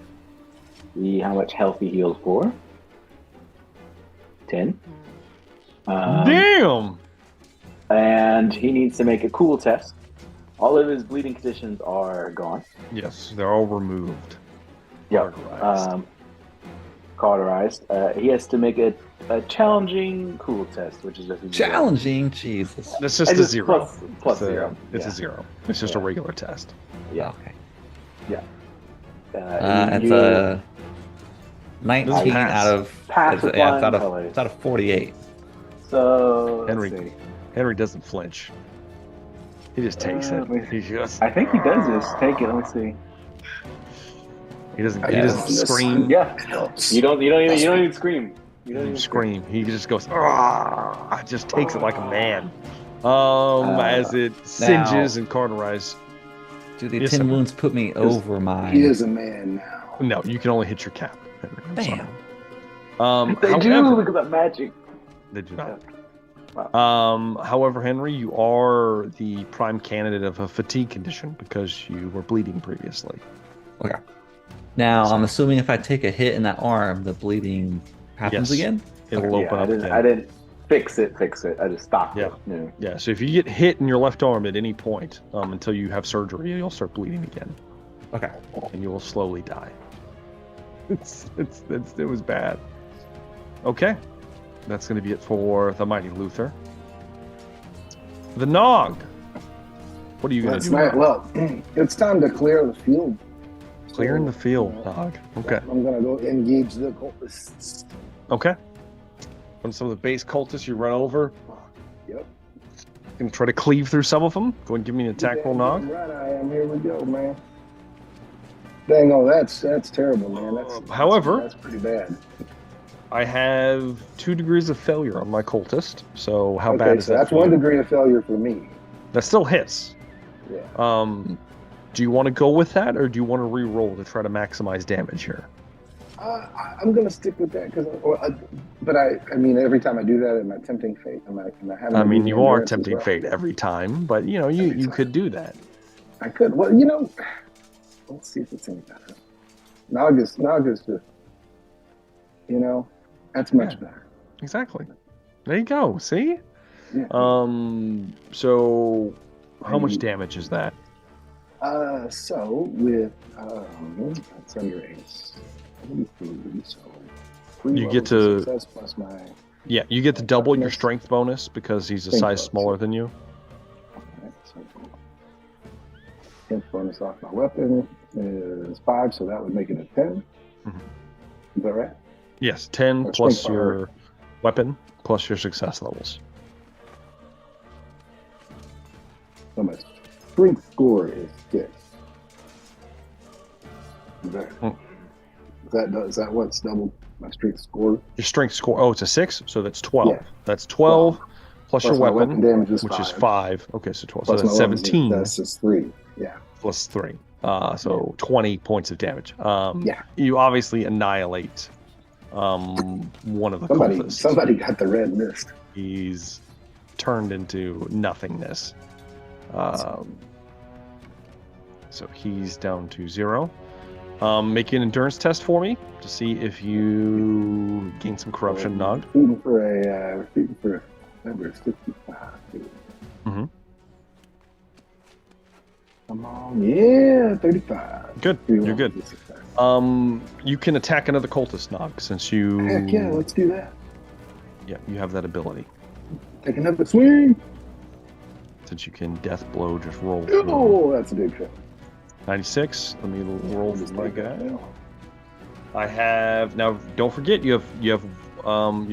See how much health he heals for. 10. Damn! And he needs to make a cool test. All of his bleeding conditions are gone. Yes, they're all removed. Yep. Cauterized. He has to make a challenging cool test, which is just a challenging. Jesus. That's just a 0. Plus 0. It's a 0. It's just a regular test. Yeah. Okay. Yeah. It's a 19 out of pass with it's out colors. of 48. So Henry doesn't flinch. He just takes it. He just. I think he does just take it. Let me see. He doesn't scream. Yeah. You don't even scream. You don't even scream. He just goes. Just takes it like a man. As it singes and cauterizes. Do the 10 wounds put me over mine? He is a man now. No, you can only hit your cap. Damn. They do because of magic. They do not. Wow. However, Henry, you are the prime candidate of a fatigue condition because you were bleeding previously. Okay. Now, I'm assuming if I take a hit in that arm, the bleeding happens again? It'll open up again. I didn't fix it. I just stopped it. Yeah, so if you get hit in your left arm at any point until you have surgery, you'll start bleeding again. Okay. And you will slowly die. It was bad. Okay. That's going to be it for the mighty Luther. The Nog. What are you going to do? Well, it's time to clear the field. Clearing the field, Nog. Okay. I'm going to go engage the cultists. Okay. When some of the base cultists you run over. Yep. Going to try to cleave through some of them. Go and give me an attack roll, Nog. Right, I am. Here we go, man. Dang, that's terrible, man. That's pretty bad. I have 2 degrees of failure on my cultist. So how bad is that? That's 1 degree of failure for me. That still hits. Yeah. Do you want to go with that, or do you want to re-roll to try to maximize damage here? I'm gonna stick with that because, but I mean, every time I do that, am I tempting fate? Am I having? I mean, you are endurance as tempting well? fate every time, but you could do that. I could. Well, let's see if it's any better. Nog is just, that's much better. Exactly. There you go. See? Yeah. So how much damage is that? So with that's under ace. So You get to success plus my you get to double your strength bonus because he's a size smaller than you. Okay, so strength bonus off my weapon is 5, so that would make it a 10. Mm-hmm. Is that right? Yes, 10 plus your weapon plus your success levels. So my strength score is 6. Is that what's doubled my strength score? Your strength score, oh, it's a 6, so that's 12. Yeah. That's 12 plus your weapon damage is which 5. is 5. Okay, so 12. Plus so that's 17. That's just 3. Yeah. Plus 3. So 20 points of damage. Yeah. You obviously annihilate one of the cultists. Somebody got the red mist. He's turned into nothingness. So he's down to 0. Make an endurance test for me to see if you gain some corruption, Nog. Shooting for a number 65. Mm-hmm. Come on, yeah, 35. Good, you're good. You can attack another cultist, Nog, since you... Heck yeah, let's do that. Yeah, you have that ability. Take another swing. Since you can death blow, just roll. Oh, that's a big shot. 96. Let me roll this my guy. I have now. Don't forget, you're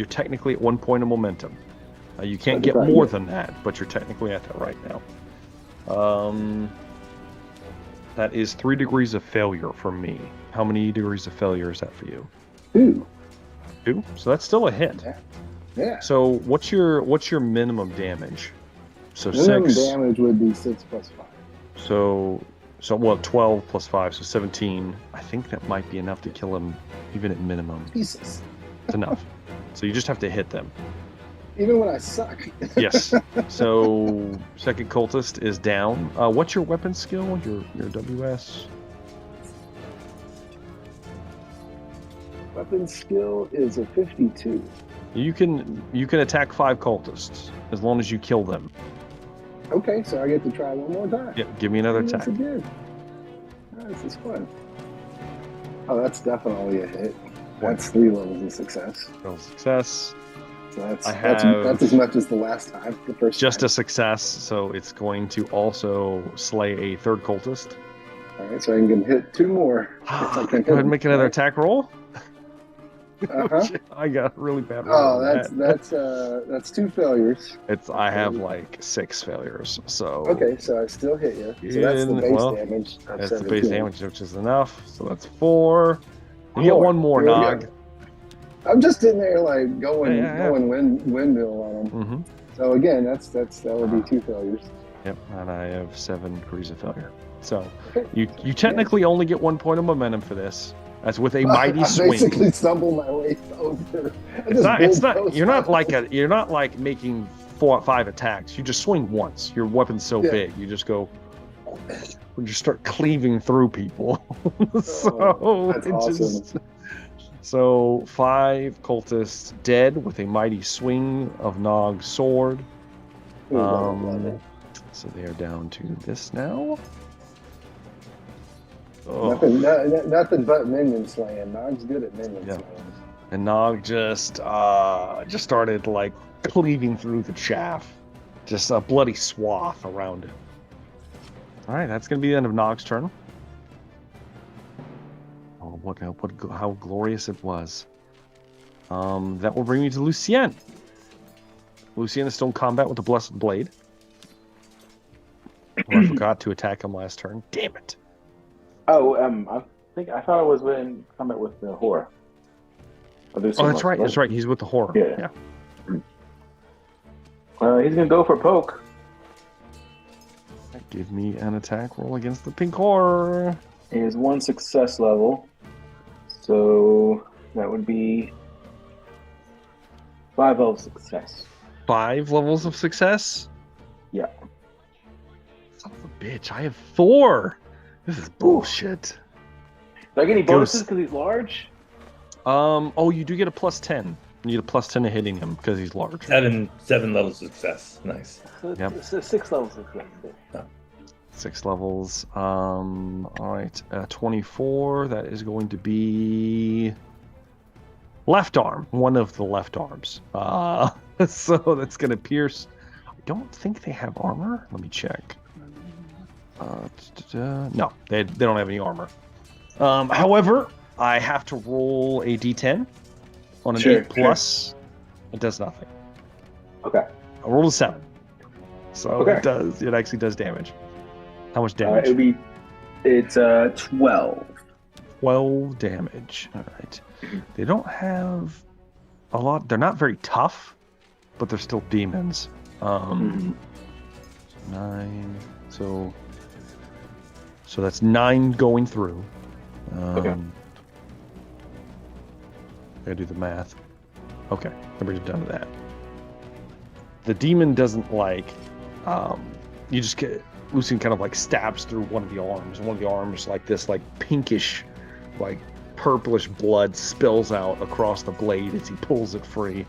technically at 1 point of momentum. You can't get more than that, but you're technically at that right now. That is 3 degrees of failure for me. How many degrees of failure is that for you? 2. 2. So that's still a hit. Yeah. So what's your minimum damage? So minimum 6. damage would be 6 plus 5. So 12 plus 5, so 17. I think that might be enough to kill him, even at minimum. Jesus. It's enough. So you just have to hit them. Even when I suck. Yes. So second cultist is down. What's your weapon skill? Your WS? Weapon skill is a 52. You can attack 5 cultists as long as you kill them. Okay, so I get to try one more time. Yep. Give me another attack. Again. Oh, this is fun. Oh, that's definitely a hit. That's 3 levels of success. Success. So that's as much as the last time. The first just time. a success, so it's going to also slay a third cultist. All right, so I can hit 2 more. Go ahead and make another attack roll. Uh-huh. I got a really bad roll. Oh, that's 2 failures. I have like 6 failures. So okay, so I still hit you. So that's the base damage. That's the base damage, which is enough. So that's 4. You get 1 more, Nog. I'm just in there like going windmill on them. Mm-hmm. So again, that would be 2 failures. Yep, and I have 7 degrees of failure. So you technically only get 1 point of momentum for this. That's with a mighty swing. I basically stumble my way over. It's not. You're not like making 4 or 5 attacks. You just swing once. Your weapon's so big, you just go. You just start cleaving through people. That's awesome. So 5 cultists dead with a mighty swing of Nog's sword. So they are down to this now. Oh. Nothing but minion slaying. Nog's good at minion slaying. And Nog just started like cleaving through the chaff. Just a bloody swath around it. All right, that's going to be the end of Nog's turn. Oh, how glorious it was. That will bring me to Lucien. Lucien is still in combat with the Blessed Blade. Oh, I forgot to attack him last turn. Damn it. Oh, I thought I was in combat with the horror. Oh, that's right. That's right. He's with the horror. Yeah. He's gonna go for poke. Give me an attack roll against the pink horror. He has 1 success level. So that would be 5 of success. 5 levels of success? Yeah. Son of a bitch, I have 4. This is bullshit. Do I get any bonuses because he's large? Oh, you do get a +10. You get a +10 to hitting him because he's large. 7 levels of success. Nice. So Yep. it's 6 levels of success. Yeah. 6 levels. All right. 24. That is going to be left arm. One of the left arms. So that's going to pierce. I don't think they have armor. Let me check. No, they don't have any armor. However, I have to roll a d10 on an 8 plus. Sure. It does nothing. Okay. I rolled a 7. So it actually does damage. How much damage? It's 12. 12 damage. All right. They don't have a lot. They're not very tough, but they're still demons. 9. So that's 9 going through. Okay. I gotta do the math. Okay, that brings it down to that. The demon doesn't like. You just get. Lucian kind of like stabs through one of the arms. One of the arms, like this, like pinkish, like purplish blood spills out across the blade as he pulls it free.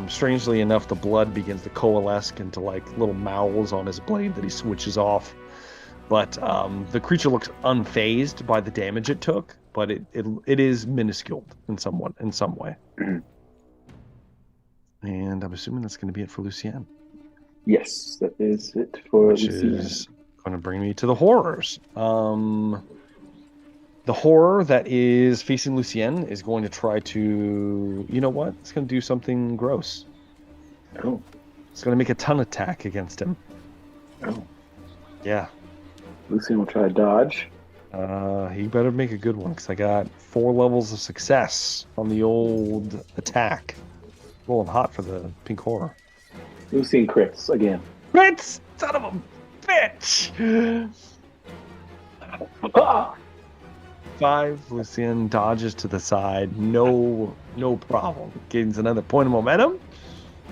Strangely enough, the blood begins to coalesce into like little mouths on his blade that he switches off. But the creature looks unfazed by the damage it took, but it is minuscule in some way. And I'm assuming that's going to be it for Lucien. Yes, that is it for Lucien. Which is going to bring me to the horrors. The horror that is facing Lucien is going to try to, you know what? It's going to do something gross. Oh. It's going to make a ton attack against him. Oh. Yeah. Lucien will try to dodge. He better make a good one because I got 4 levels of success on the old attack. Rolling hot for the pink horror. Lucien crits again. Crits! Son of a bitch! 5. Lucien dodges to the side. No problem. Gains another point of momentum.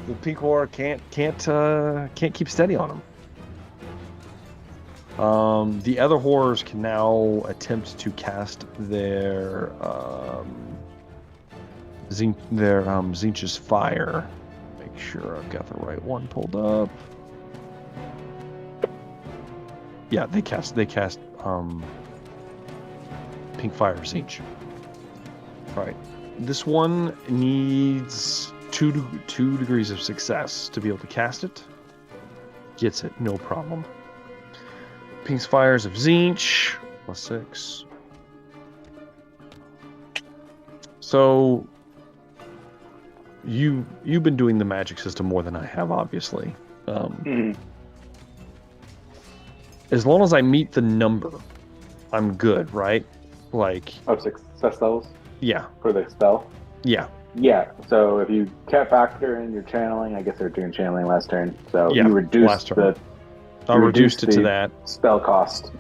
The pink horror can't keep steady on him. The other horrors can now attempt to cast their Tzeentch's Fire. Make sure I've got the right one pulled up. Yeah, they cast Pink Fire Tzeentch. Right. This one needs 2 degrees of success to be able to cast it. Gets it, no problem. Pink's Fires of Tzeentch, +6. So you've been doing the magic system more than I have, obviously. As long as I meet the number, I'm good, right? Like of success levels? Yeah. For the spell? Yeah. Yeah. So if you can't factor in your channeling, I guess they're doing channeling last turn. So you reduced I reduced it to that spell cost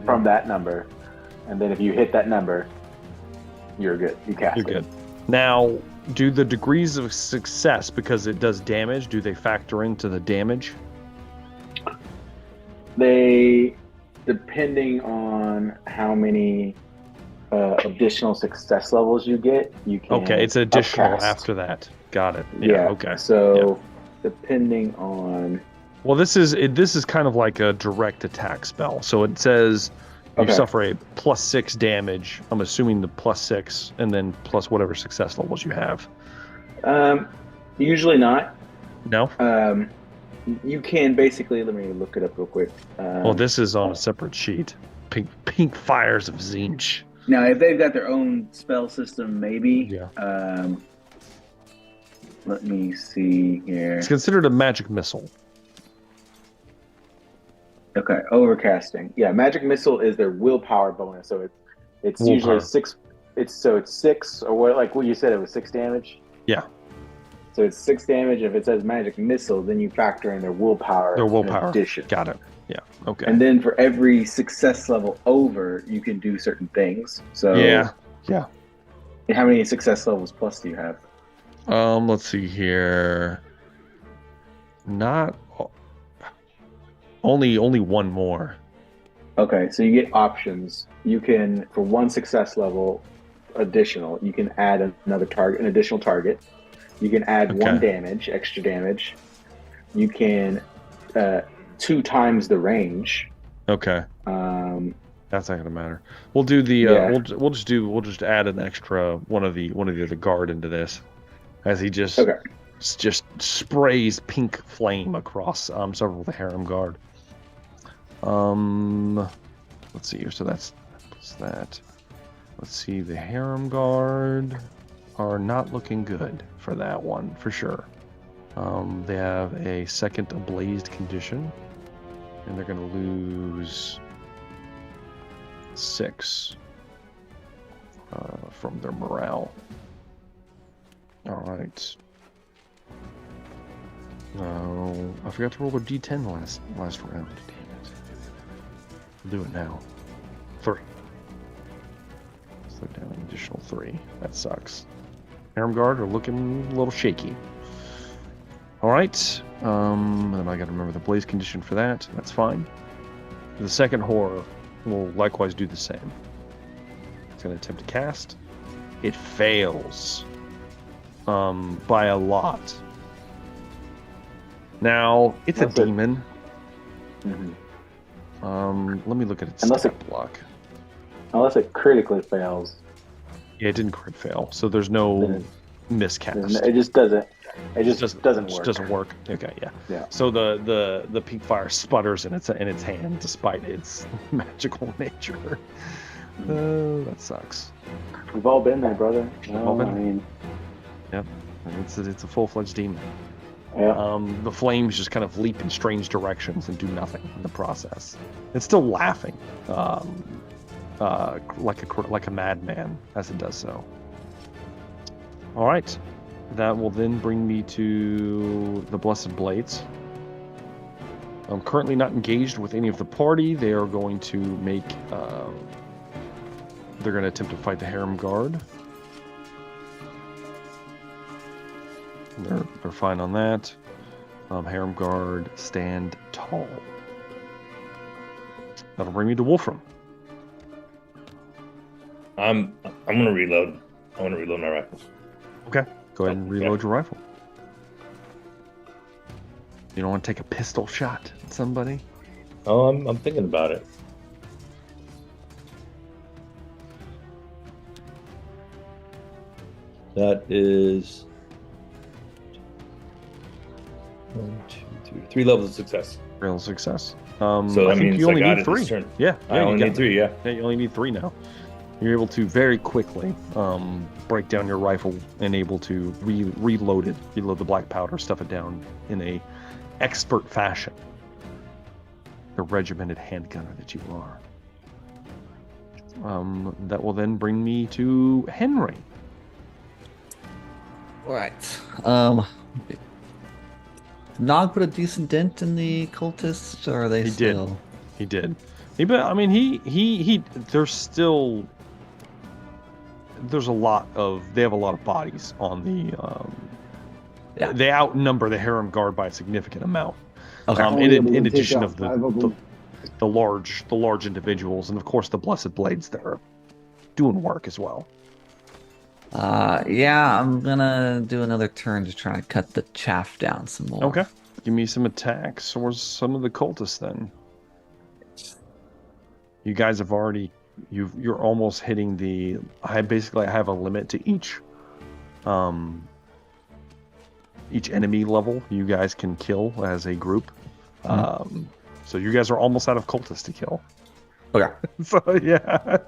from that number, and then if you hit that number, you're good. You cast it. You're good. Now, do the degrees of success, because it does damage, do they factor into the damage? They, depending on how many additional success levels you get, you can. Okay, it's additional upcast. after that. Got it. Yeah. Okay. So, depending on. Well, this is kind of like a direct attack spell. So it says you suffer a +6 damage. I'm assuming the +6, and then plus whatever success levels you have. Usually not. No. You can basically. Let me look it up real quick. Well, this is on a separate sheet. Pink Fires of Tzeentch. Now, if they've got their own spell system, maybe. Yeah. Let me see here. It's considered a magic missile. Okay, overcasting. Yeah, magic missile is their willpower bonus, so it's usually 6. It's 6 or what? Like what you said, it was 6 damage. Yeah. So it's 6 damage. If it says magic missile, then you factor in their willpower. Their willpower. Addition. Got it. Yeah. Okay. And then for every success level over, you can do certain things. So yeah. How many success levels plus do you have? Let's see here. Not only one more. Okay, so you get options. You can, for one success level additional, you can add another target, an additional target. You can add one Okay. damage, extra damage. You can 2 times the range. Okay. That's not gonna matter. We'll do the Yeah. we'll just add an extra one of the other guard into this, as he just Okay. sprays pink flame across several of the harem guard. Let's see here. So that's that. Let's see. The harem guard are not looking good for that one for sure. They have a second ablazed condition, and they're going to lose 6 from their morale. All right. No, I forgot to roll a d10 last round. Damn it. I'll do it now. 3. So down an additional 3. That sucks. Harem guard are looking a little shaky. All right. Then I got to remember the blaze condition for that. That's fine. The second horror will likewise do the same. It's going to attempt to cast. It fails. By a lot. Now, it's That's a demon. Mm-hmm. Let me look at its Unless stat block. Unless it critically fails. Yeah, it didn't crit fail, so there's no miscast. It just doesn't. It just doesn't work. Just doesn't work. Okay, yeah. Yeah. So the pink fire sputters in its hand despite its magical nature. That sucks. We've all been there, brother. all been I there. mean, Yep. It's a full-fledged demon. yeah. The flames just kind of leap in strange directions and do nothing in the process. It's still laughing, like a madman as it does so. All right, that will then bring me to the Blessed Blades. I'm currently not engaged with any of the party. They are going to make. They're going to attempt to fight the harem guard. They're fine on that. Harem guard, stand tall. That'll bring me to Wolfram. I'm gonna reload. I want to reload my rifles. Okay, go ahead and reload your rifle. You don't want to take a pistol shot at somebody? Oh, I'm thinking about it. That is 1, 2, 3, 3 levels of success. Real success. So I that think means you only I got need it 3. this turn. Yeah, I only need 3. Yeah. Yeah, you only need 3 now. You're able to very quickly break down your rifle and able to reload the black powder, stuff it down in a expert fashion. The regimented handgunner that you are. That will then bring me to Henry. All right. Nog put a decent dent in the cultists, or are they He still? did. He did. But I mean, he. There's still. There's a lot of. They have a lot of bodies on the. Yeah. They outnumber the harem guard by a significant amount. Okay. In addition of five of them. the large individuals, and of course the Blessed Blades that are doing work as well. Yeah, I'm gonna do another turn to try and cut the chaff down some more. Okay. Give me some attacks or some of the cultists then. You guys have already. You're almost hitting the. I have a limit to each enemy level you guys can kill as a group. So you guys are almost out of cultists to kill. Okay. So yeah.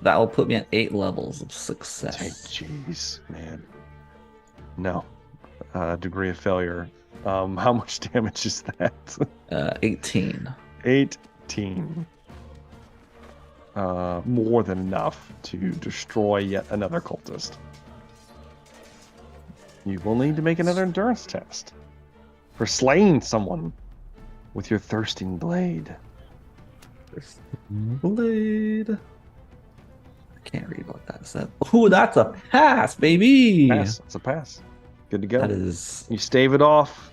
That will put me at 8 levels of success. Jeez, man. No. Degree of failure. How much damage is that? 18. 18. More than enough to destroy yet another cultist. You will need to make another endurance test for slaying someone with your thirsting blade. Blade. Can't read what that said. Oh, that's a pass, baby. Pass. It's a pass. Good to go. That is. You stave it off.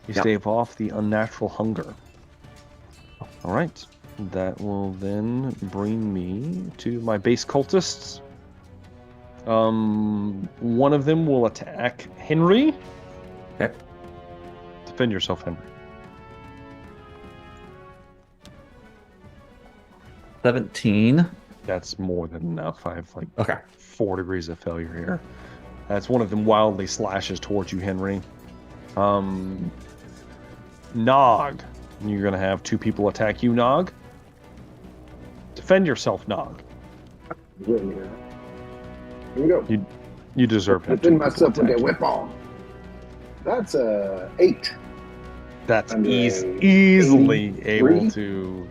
You Yep. stave off the unnatural hunger. All right. That will then bring me to my base cultists. One of them will attack Henry. Okay. Defend yourself, Henry. 17. That's more than enough. I have like Okay. 4 degrees of failure here. That's one of them wildly slashes towards you, Henry. Nog. You're going to have 2 people attack you, Nog. Defend yourself, Nog. Yeah. Here we go. You deserve to Defend have 2 myself people with attack that you. whip on. That's 8. That's Under easily 83? able to,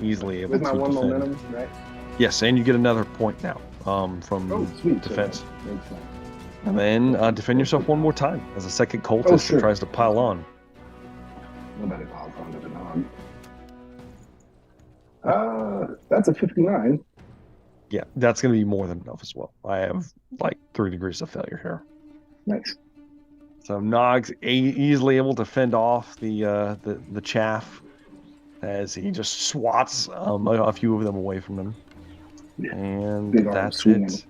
easily able With my to 1 defend. momentum, right? Yes, and you get another point now from Oh, sweet. defense. Okay. Makes sense. And then defend yourself one more time as a second cultist sure. that tries to pile on. Nobody piles onto the dog. That's a 59. Yeah, that's going to be more than enough as well. I have like 3 degrees of failure here. Nice. So Nog's easily able to fend off the chaff as he just swats a few of them away from him. Yeah. And Big arm that's swing. it.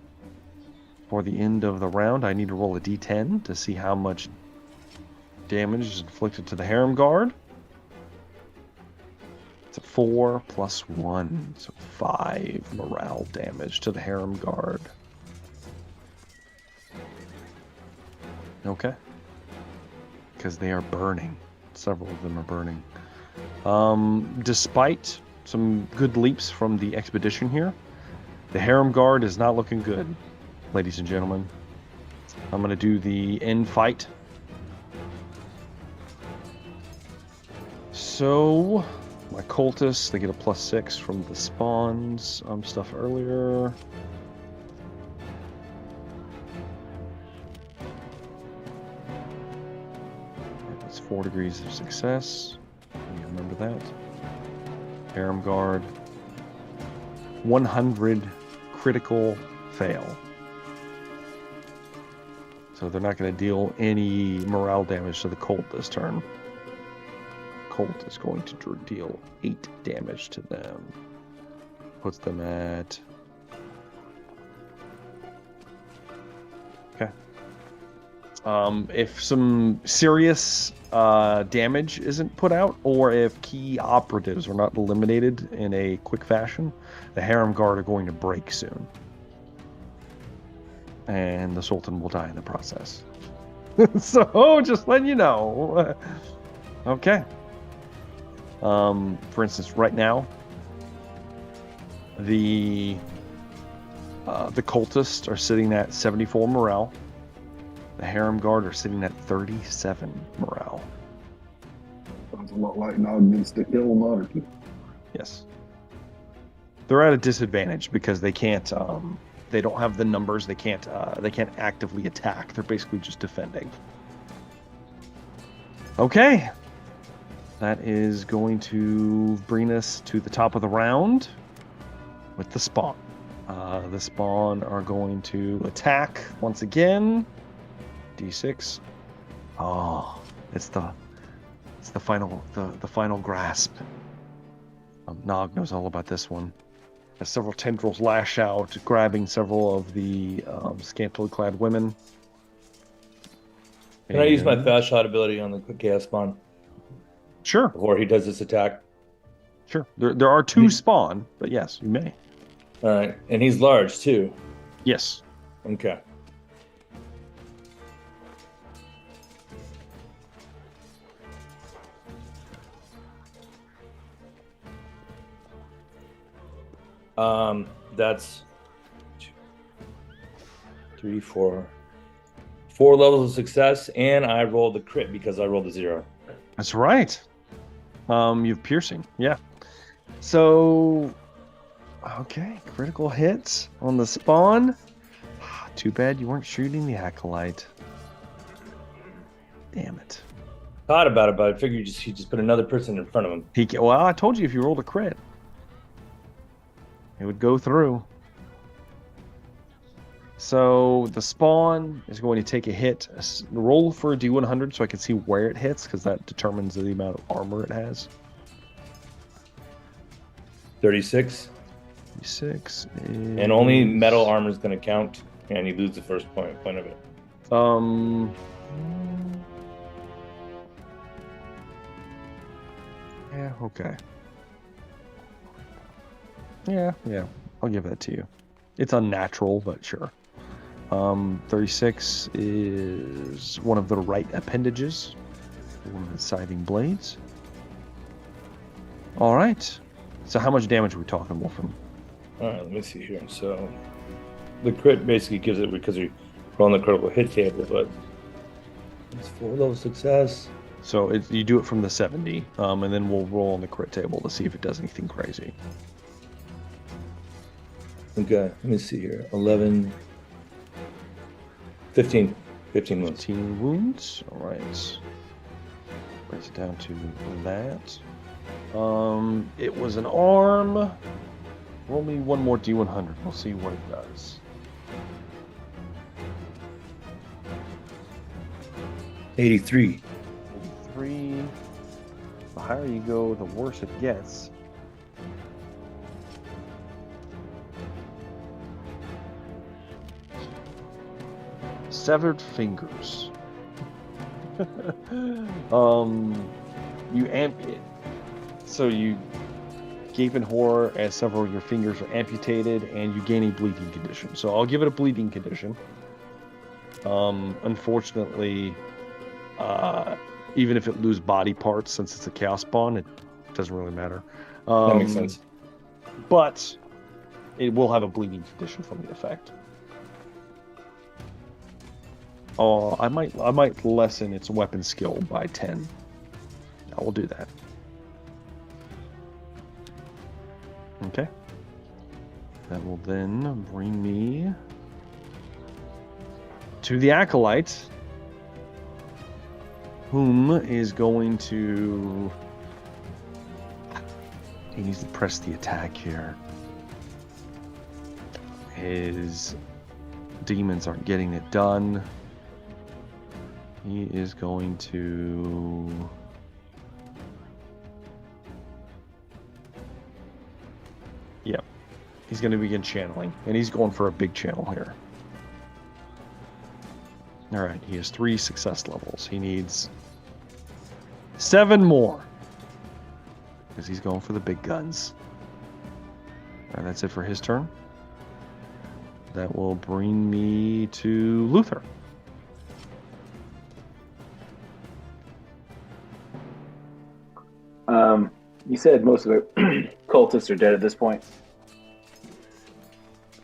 For the end of the round, I need to roll a d10 to see how much damage is inflicted to the harem guard. It's a 4 plus 1, so 5 morale damage to the harem guard. Okay. Because they are burning. Several of them are burning. Despite some good leaps from the expedition here, the harem guard is not looking good, ladies and gentlemen. I'm going to do the end fight. So, my cultists, they get a +6 from the spawns stuff earlier. That's 4 degrees of success. You remember that. Harem guard. 100 critical fail. So they're not going to deal any morale damage to the cult this turn. Colt is going to deal 8 damage to them. Puts them at... Okay. If some serious damage isn't put out, or if key operatives are not eliminated in a quick fashion, the harem guard are going to break soon. And the Sultan will die in the process. So, just letting you know. Okay. For instance, right now, the cultists are sitting at 74 morale. The harem guard are sitting at 37 morale. Sounds a lot like Nog needs to kill monarchy. Yes. They're at a disadvantage because they can't. They don't have the numbers. They can't actively attack. They're basically just defending. Okay. That is going to bring us to the top of the round with the spawn. The spawn are going to attack once again. D6. Oh, it's the final grasp. Nog knows all about this one. As several tendrils lash out, grabbing several of the scantily clad women. Can I use my fast shot ability on the quick chaos spawn Sure. before he does this attack? Sure. There are 2 spawn, but yes, you may. All right, and he's large too. Yes. Okay. That's 2, 3, 4 levels of success, and I rolled the crit because I rolled a 0. That's right. You've piercing. Yeah. So, okay, critical hits on the spawn. Too bad you weren't shooting the acolyte. Damn it. Thought about it, but I figured you just put another person in front of him. Well, I told you if you rolled a crit, it would go through. So the spawn is going to take a hit. Roll for a D100 so I can see where it hits, because that determines the amount of armor it has. 36. 36 And only metal armor is going to count, and you lose the first point of it. Yeah, okay. Yeah, I'll give that to you. It's unnatural, but sure. 36 is one of the right appendages, one of the scything blades. All right. So how much damage are we talking, Wolfram? All right, let me see here. So the crit basically gives it, because you're on the critical hit table, but it's 4 level success. So you do it from the 70, and then we'll roll on the crit table to see if it does anything crazy. Okay, let me see here. 11, 15 wounds. 15 wounds. All right. Brings it down to that. It was an arm. Roll me one more D100. We'll see what it does. 83. 83. The higher you go, the worse it gets. Severed fingers. You amputate. So you gape in horror as several of your fingers are amputated, and you gain a bleeding condition. So I'll give it a bleeding condition. Unfortunately, even if it lose body parts, since it's a chaos spawn, it doesn't really matter. That makes sense. But it will have a bleeding condition from the effect. Oh, I might lessen its weapon skill by 10. I will do that. Okay. That will then bring me to the Acolyte, whom is going to... He needs to press the attack here. His demons aren't getting it done. He is going to... Yep. He's going to begin channeling, and he's going for a big channel here. All right, he has 3 success levels. He needs 7 more, because he's going for the big guns. All right, that's it for his turn. That will bring me to Luther. You said most of the cultists are dead at this point.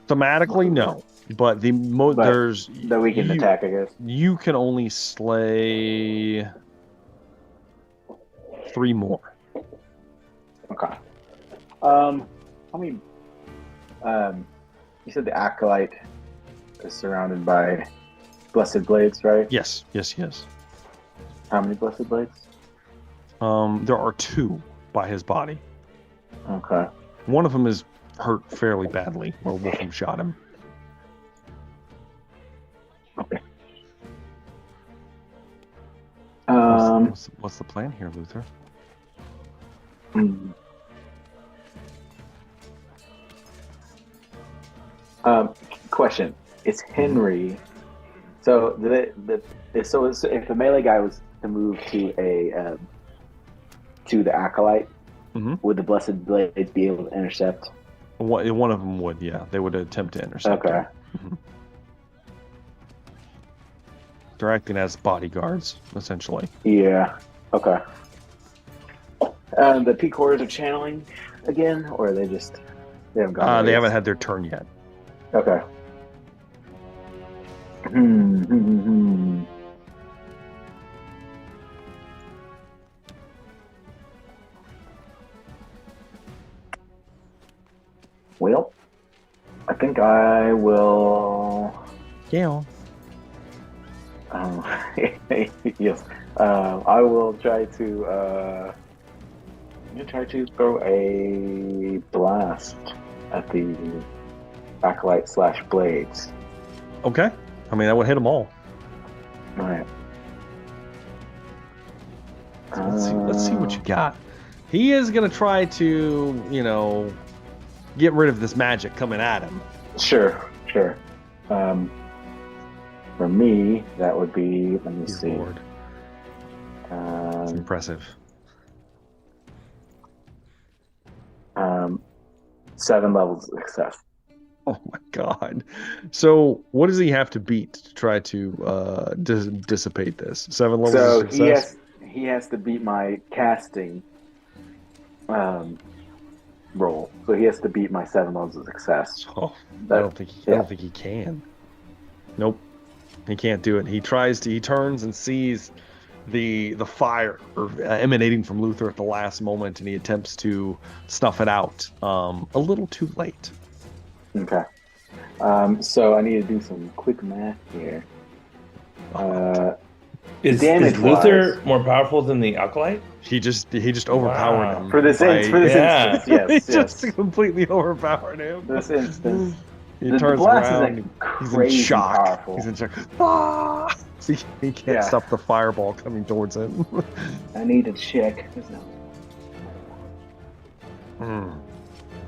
Thematically, no, but there's that we can attack, I guess. You can only slay 3 more. Okay. How many? You said the Acolyte is surrounded by blessed blades, right? Yes. How many blessed blades? There are 2 by his body. Okay. One of them is hurt fairly badly, where Wolfram shot him. Okay. What's the plan here, Luther? Question: Is Henry? So if the melee guy was to move to the Acolyte, would the blessed blades be able to intercept? One of them would, yeah. They would attempt to intercept. Okay. They're acting as bodyguards, essentially. Yeah. Okay. The peak horrors are channeling again, or they haven't gone. They haven't had their turn yet. Okay. Well, I think I will. Yeah. Yes. I will try to. I'm gonna try to throw a blast at the Acolyte /blades. Okay. I mean, that would hit them all. All right. So let's see what you got. He is going to try to, get rid of this magic coming at him. Sure. For me, that would be, let me Dear see. Lord. It's impressive. 7 levels of success. Oh my God. So what does he have to beat to try to dissipate this? 7 levels So of success? he has to beat my casting roll. So he has to beat my 7 levels of success. Oh, I don't think he can. Nope. He can't do it. He turns and sees the fire emanating from Luther at the last moment, and he attempts to snuff it out. A little too late. Okay. So I need to do some quick math here. Is damage Luther more powerful than the Acolyte? He just overpowered him. For this instance, yes. He just completely overpowered him. This instance. He The turns blast around. is He's in crazy shock. powerful. He's in shock. Ah! See, he can't stop the fireball coming towards him. I need to check. Damn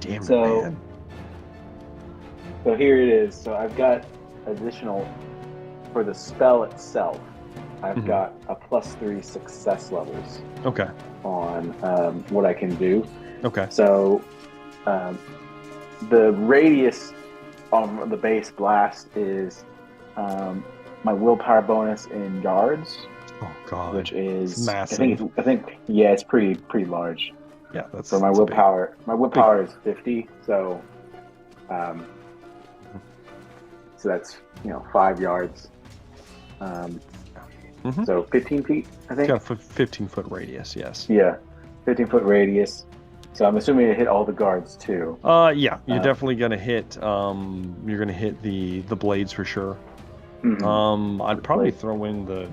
it, So- man. So here it is. So I've got additional for the spell itself. I've Mhm. got a +3 success levels Okay. on what I can do. Okay. So the radius on the base blast is my willpower bonus in yards, Oh God. which is It's massive. I think it's pretty large. Yeah, that's For my that's willpower. My willpower is 50, so so that's 5 yards. So 15 feet, I big. think. It's got a 15-foot radius. Yes. Yeah, 15-foot radius. So I'm assuming it hit all the guards too. Yeah, you're definitely gonna hit. You're gonna hit the blades for sure. Mhm. I'd probably throw in the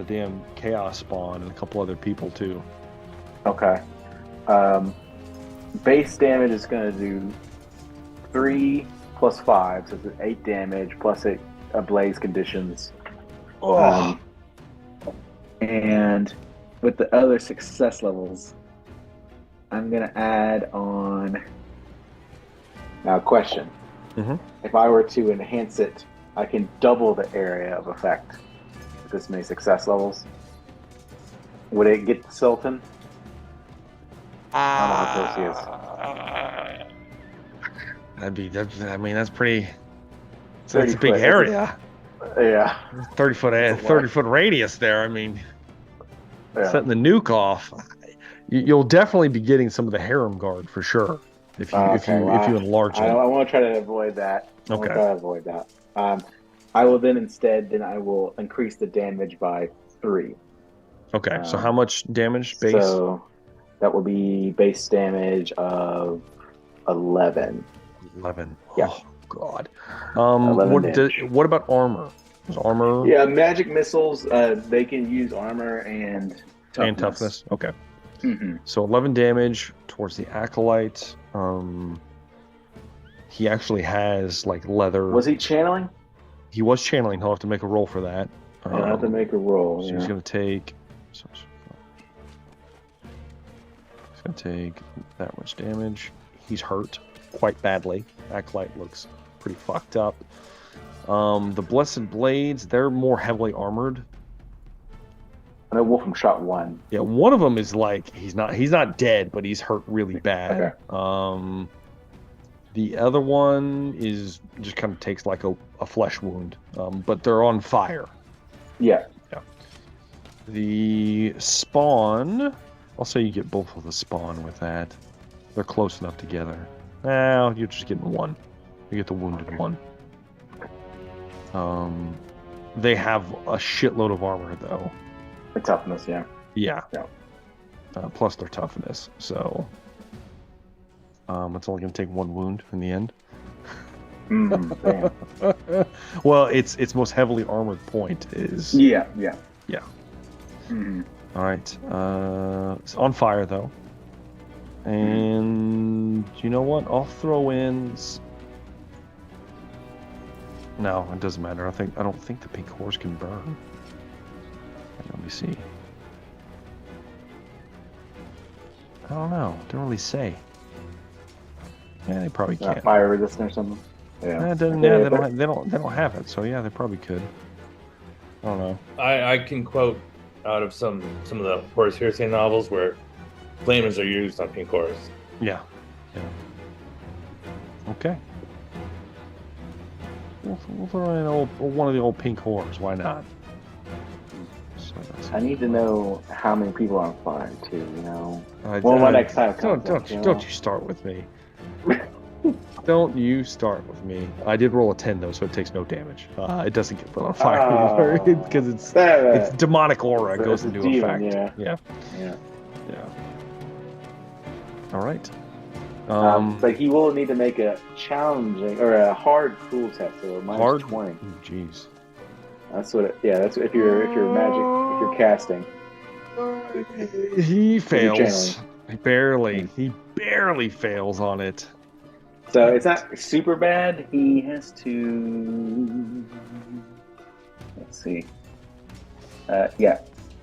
damn chaos spawn and a couple other people too. Okay. Base damage is going to do 3 plus 5, so it's 8 damage plus a blaze conditions. And with the other success levels, I'm going to add on. Now, question. Mhm. If I were to enhance it, I can double the area of effect with this many success levels. Would it get the Sultan? I don't know how close he is. That's pretty. That's a 30 big foot. area. Yeah. 30-foot radius there. I mean, Yeah. setting the nuke off. You'll definitely be getting some of the harem guard for sure if you enlarge it. I want to try to avoid that. I will then I will increase the damage by 3. Okay, so how much damage base? So that will be base damage of 11. 11. Yeah. Oh God. 11 damage. What about armor? Is armor? Yeah, magic missiles. They can use armor and toughness. And toughness. Okay. Mm-hmm. So 11 damage towards the acolyte. He actually has like leather. Was he channeling? He was channeling. He'll have to make a roll for that. I'll have to make a roll. So he's going to take. He's going to take that much damage. He's hurt quite badly. Acolyte looks pretty fucked up. The Blessed Blades, they're more heavily armored. I know Wolfram shot 1. Yeah, one of them is like he's not dead, but he's hurt really bad. Okay. The other one is just kind of takes like a flesh wound, but they're on fire. Yeah. The spawn, I'll say you get both of the spawn with that. They're close enough together. Well, you're just getting one. You get the wounded one. They have a shitload of armor though. The toughness, yeah. Yeah. Yeah. Plus their toughness, so it's only going to take 1 wound in the end. Damn. Well, its most heavily armored point is. Yeah. Mm-hmm. All right. It's on fire though, and you know what? I'll throw in. No, it doesn't matter. I don't think the pink horse can burn. Let me see. I don't know. Don't really say. Yeah, they probably can. Fire resistant or something. Yeah. They don't have it. So yeah, they probably could. I don't know. I can quote out of some of the Horus Heresy novels where flamers are used on pink horse. Yeah. Okay. We'll throw in one of the old pink horrors. Why not? So I need to know how many people are on fire too. You know. Well, next time. Don't you start with me. Don't you start with me. I did roll a 10 though, so it takes no damage. It doesn't get lit on fire because it's demonic aura goes into effect. Yeah. All right. So he will need to make a challenging or a hard cool test. So minus 20. Oh, jeez. That's what. That's if you're magic, if you're casting. He fails. He barely fails on it. So it's not super bad. He has to. Let's see.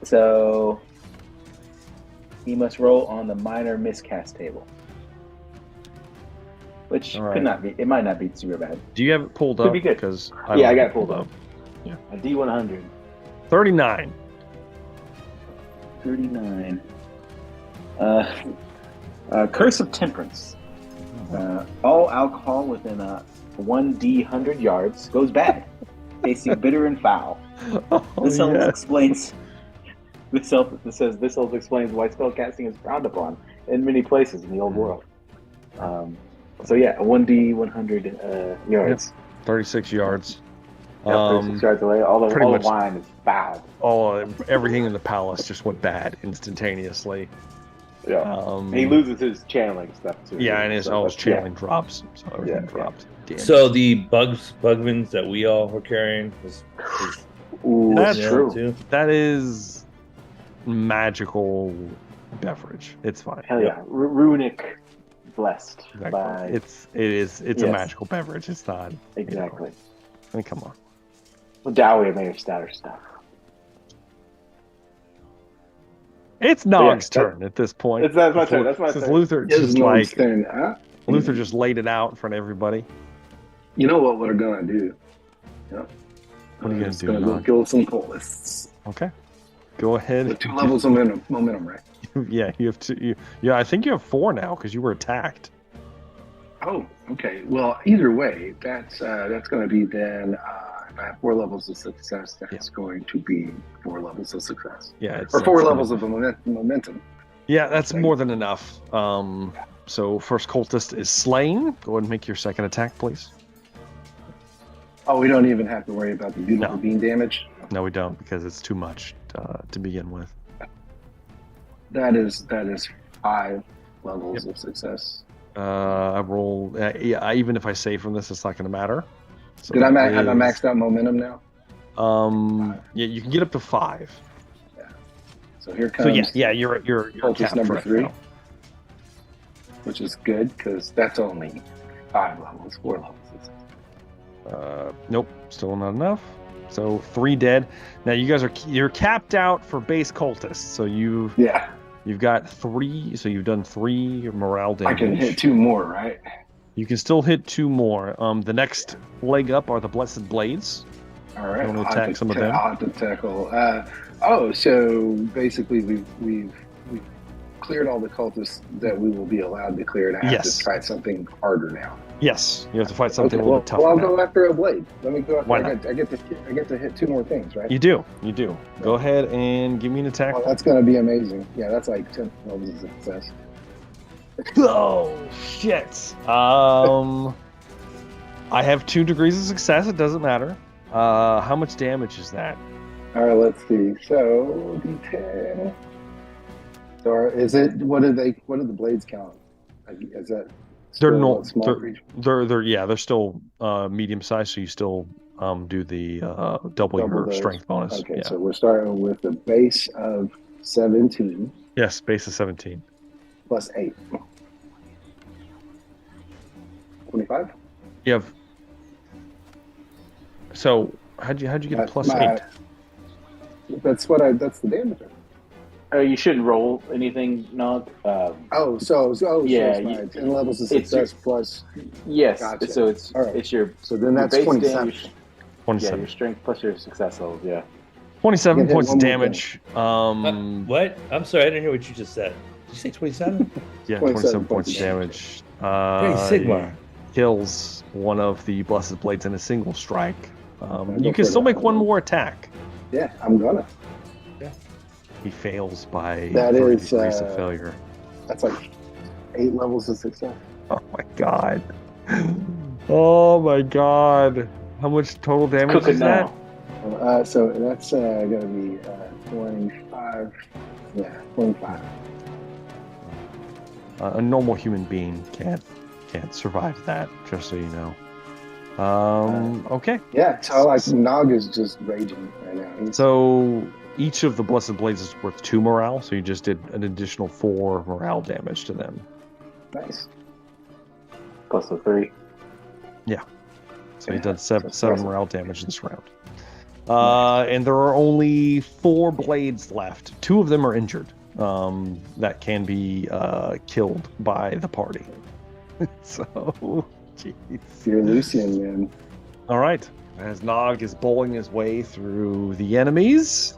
So he must roll on the minor miscast table, which could not be. It might not be super bad. Do you have it pulled up? Could be good. Because I got it pulled up. Yeah. A D100. 39. 39. Curse of Temperance. All alcohol within 1D100 yards goes bad, tasting bitter and foul. This explains why spell casting is frowned upon in many places in the old world. A 1D100 yards. 36 yards. 36 yards away. All the wine is foul. Everything in the palace just went bad instantaneously. Yeah. He loses his channeling stuff too. Yeah, and his channeling drops. So everything drops. So the bugmans that we all were carrying that's true too. That is magical beverage. It's fine. Hell yeah. Runic blessed. Exactly. By... It's a magical beverage. It's not exactly. I mean, come on. Well, Dowie made her stouter stuff. It's Nog's turn at this point. That's my turn. Since Luther Luther just laid it out in front of everybody. You know what we're gonna do? What are you gonna do? Gonna go kill some cultists. Okay. Go ahead. With 2 levels of momentum, right? Yeah, you have 2. I think you have 4 now because you were attacked. Oh, okay. Well, either way, that's going to be then. If I have 4 levels of success, that's going to be 4 levels of success. Yeah, or 4 levels of momentum. Yeah, that's more than enough. So first cultist is slain. Go ahead and make your second attack, please. Oh, we don't even have to worry about the beautiful beam damage? No, we don't, because it's too much to begin with. That is 5 levels of success. I roll. Even if I save from this, it's not going to matter. So have I maxed out momentum now? Yeah, you can get up to 5. Yeah. So here comes. So you're cultist number 3, which is good because that's only 5 levels, 4 levels. Nope, still not enough. So 3 dead. Now you guys you're capped out for base cultists. So you've got 3. So you've done 3 morale damage. I can hit 2 more, right? You can still hit 2 more. The next leg up are the Blessed Blades. All right. You want to attack some of them? I'll have to tackle. So basically we've cleared all the cultists that we will be allowed to clear, and I have to try something harder now. Yes, you have to fight something a little bit tougher. Well, I'll go after a blade. Let me go after. Why not? I get to hit 2 more things, right? You do. Go ahead and give me an attack. Well, that's going to be amazing. Yeah, that's like 10 levels of success. Oh shit! I have 2 degrees of success. It doesn't matter. How much damage is that? All right, let's see. So D10. So is it? What do the blades count? Is that? They're they're still medium sized, so you still do the double your strength bonus. Okay, so we're starting with a base of 17. Yes, base of 17. Plus 8. 25? You have So how'd you get a That's plus 8? That's the damage. You shouldn't roll anything, Nog. So Yeah, it's my 10 levels of it's your- success plus. Yes. Gotcha. So it's All right. it's your So then that's base 27. damage. Yeah, 27. your strength plus your success levels. Yeah. 27 Get hit points of one more damage. What? I'm sorry, I didn't hear what you just said. Did you say 27? Yeah, 27 27 points of damage. Hey, Sigmar. Kills one of the Blessed Blades in a single strike. I'll You go can for still that make one one. more attack. Yeah, I'm gonna. He fails by That 30 is, degrees of failure. That's like 8 levels of success. Oh my god. Oh my god. How much total damage Cook it is that? now. So that's gonna be 25. Yeah, 25. A normal human being can't survive that, just so you know. Okay. Yeah, so like Nog is just raging right now. So each of the Blessed Blades is worth 2 morale, so you just did an additional 4 morale damage to them. Nice. Plus the 3. So he Yeah, did 7 impressive. morale damage this round. And there are only 4 blades left. 2 of them are injured. That can be killed by the party. So, jeez. You're Lucian, man. All right. As Nog is bowling his way through the enemies,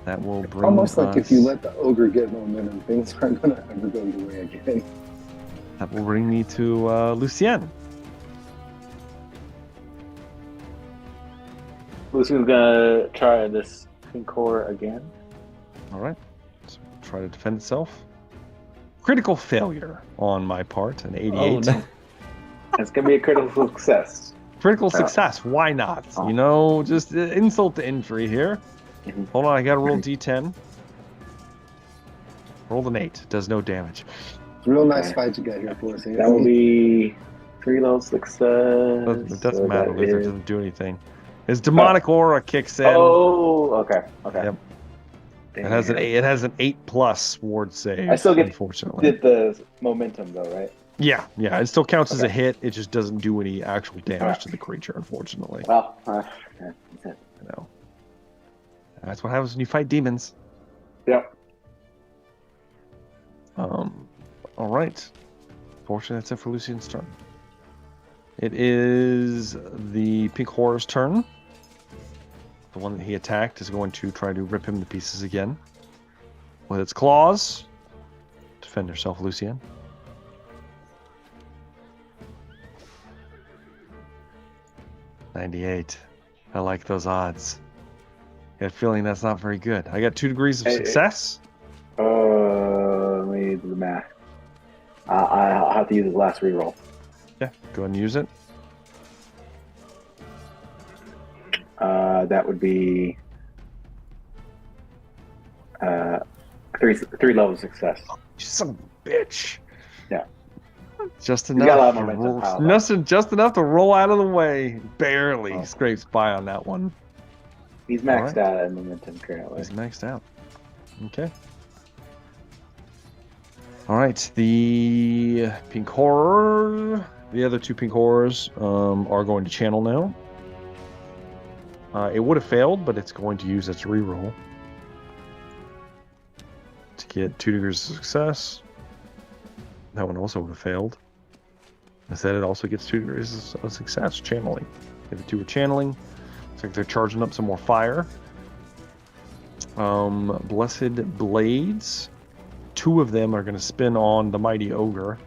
that will bring Almost like if you us- let the ogre get momentum, things aren't gonna ever go your way again. That will bring me to Lucien. Lucian's gonna try this pink core again. All right. So try to defend itself. Critical failure on my part, an 88. Oh, no. It's gonna be a critical success. Critical success. Why not? You know, just insult to injury here. Mhm. Hold on, I gotta roll D10. Rolled an 8. Does no damage. It's a real nice fight you got here for us. That will be 3 level success. It doesn't so matter. that Luther is- doesn't do anything. His demonic aura kicks in. Oh, okay. Yep. Damn. It has an 8. It has an 8+ ward save. I still get unfortunately. did the momentum though, right? Yeah. It still counts as a Okay. hit. It just doesn't do any actual damage to the creature, unfortunately. Well, You know. That's what happens when you fight demons. yep. All right. Fortunately, that's it for Lucian's turn. It is the pink horror's turn. The one that he attacked is going to try to rip him to pieces again with its claws. Defend yourself, Lucien. $98. I like those odds. I got a feeling that's not very good. I got 2 degrees of Hey, success. Let me do the math. I'll have to use the last reroll. Yeah, go ahead and use it. That would be three level success. You son of a bitch. Yeah. Just got a lot enough. of momentum piled up. Just enough to roll out of the way. Barely Oh. scrapes by on that one. He's maxed Alright. out at momentum currently. He's maxed out. Okay. All right. The pink horror. The other 2 pink horrors are going to channel now. It would have failed, but it's going to use its reroll to get 2 degrees of success. That one also would have failed. Instead, it also gets 2 degrees of success channeling. The other 2 are channeling. Looks like they're charging up some more fire. Blessed Blades. 2 of them are going to spin on the mighty ogre.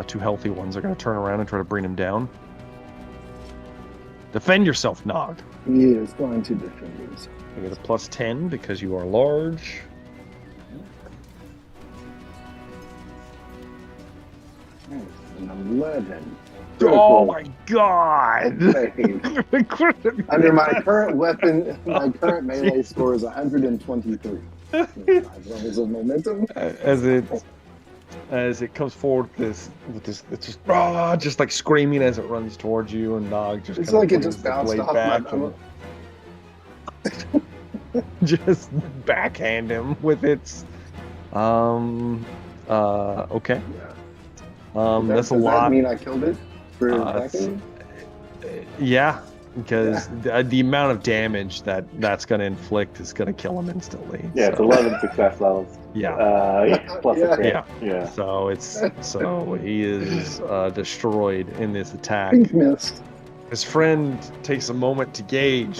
2 healthy ones are going to turn around and try to bring him down. Defend yourself, Nog. He is going to defend himself. You get a +10 because you are large. An 11. Oh my god! Save. Under my current weapon, my current melee score is 123. 5 levels of momentum. As it comes forward with this it's just like screaming as it runs towards you, and Nog just It's kinda like it brings just the bounced blade off back my. and just backhand him with its okay. That's a Does lot. that mean I killed it for It's- attacking? Yeah, because the amount of damage that's going to inflict is going to kill him instantly. Yeah, so. it's 11 success levels. Yeah. Plus a crit. Yeah. Yeah. So he is destroyed in this attack. Pink mist. His friend takes a moment to gauge,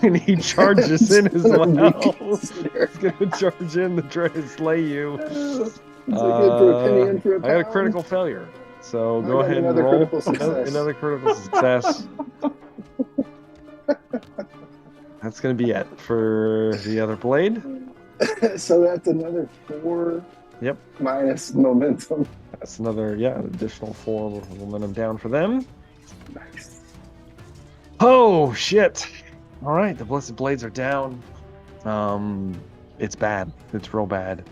and he charges in as well. He's gonna charge in to try to slay you. It's like in for a penny, in for a pound. I got a critical failure, so go ahead and another roll critical success. another critical success. That's gonna be it for the other blade. So that's another 4. Yep. Minus momentum. That's another an additional 4 of momentum down for them. Nice. Oh shit! All right, the blessed blades are down. It's bad. It's real bad.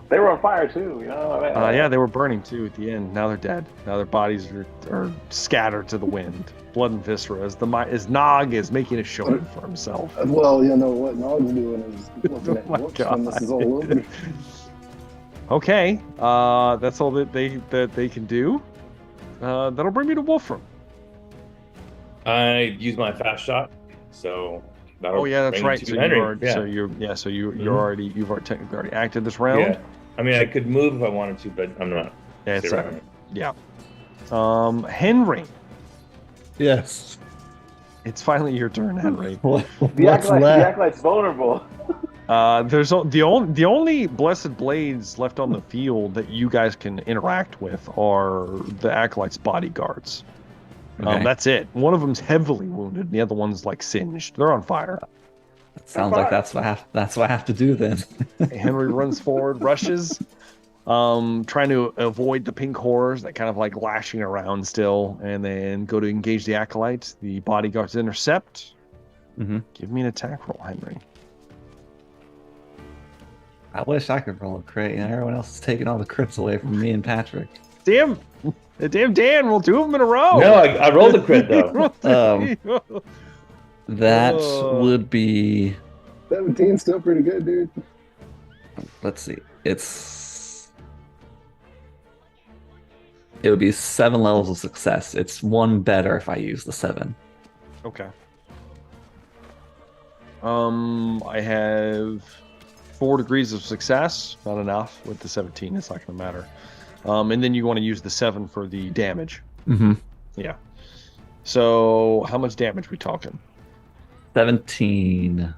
They were on fire too, you know. Yeah, they were burning too at the end. Now they're dead. Now their bodies are scattered to the wind. Blood and viscera. As Nog is making a showing for himself. Well, you know what Nog's doing is looking at books when this is all over. Okay, that's all that they can do. That'll bring me to Wolfram. I use my fast shot, so that'll that's bring right. to So Henry. you've already technically already acted this round. Yeah. I mean, I could move if I wanted to, but I'm not. Henry. Yes. It's finally your turn, Henry. The Acolyte's vulnerable. There's the only blessed blades left on the field that you guys can interact with are the Acolyte's bodyguards. Okay. That's it. One of them's heavily wounded, and the other one's like singed. They're on fire. Sounds like that's what I have to do then. Henry runs forward, rushes, trying to avoid the pink horrors that kind of like lashing around still, and then go to engage the Acolyte. The bodyguards intercept. Mm-hmm. Give me an attack roll, Henry. I wish I could roll a crit. Everyone else is taking all the crits away from me and Patrick. Damn Dan, we'll do them in a row. No, I rolled a crit though. That would be 17, still pretty good, dude. Let's see. It would be 7 levels of success. It's 1 better if I use the 7. Okay. I have 4 degrees of success. Not enough with the 17. It's not going to matter. And then you want to use the 7 for the damage. Mm-hmm. Yeah. So how much damage we talking? 17.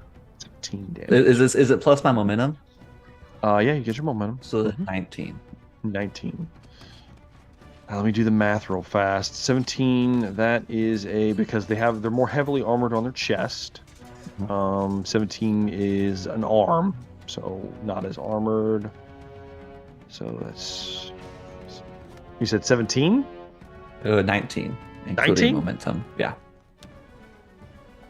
17 damage. Is it plus my momentum? Yeah, you get your momentum. So 19. 19. Let me do the math real fast. 17. That is because they're more heavily armored on their chest. 17 is an arm, so not as armored. So that's. You said 17? 19, including 19? momentum. Yeah.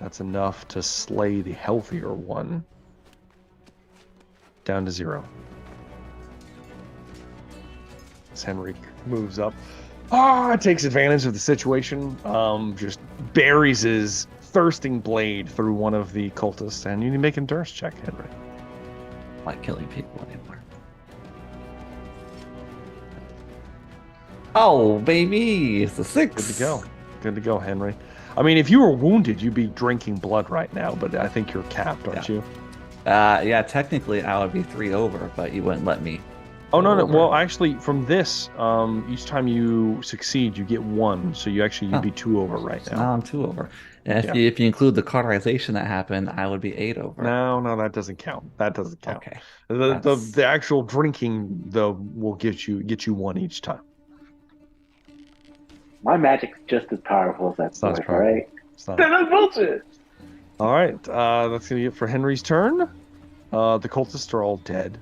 That's enough to slay the healthier one. Down to 0. As Henry moves up. Takes advantage of the situation. Just buries his thirsting blade through one of the cultists. And you need to make an endurance check, Henry. I like killing people anymore. Oh, baby. It's a 6. Good to go, Henry. I mean, if you were wounded, you'd be drinking blood right now, but I think you're capped, aren't you? Yeah, technically I would be 3 over, but you wouldn't let me. Oh, no. Well, actually, from this, each time you succeed, you get 1. So you'd be 2 over right now. Now I'm 2 over. And if you include the cauterization that happened, I would be 8 over. No, that doesn't count. That doesn't count. Okay. The actual drinking, though, will get you 1 each time. My magic's just as powerful as that sword, all right? That's bullshit. All right, that's gonna be it for Henry's turn. The cultists are all dead.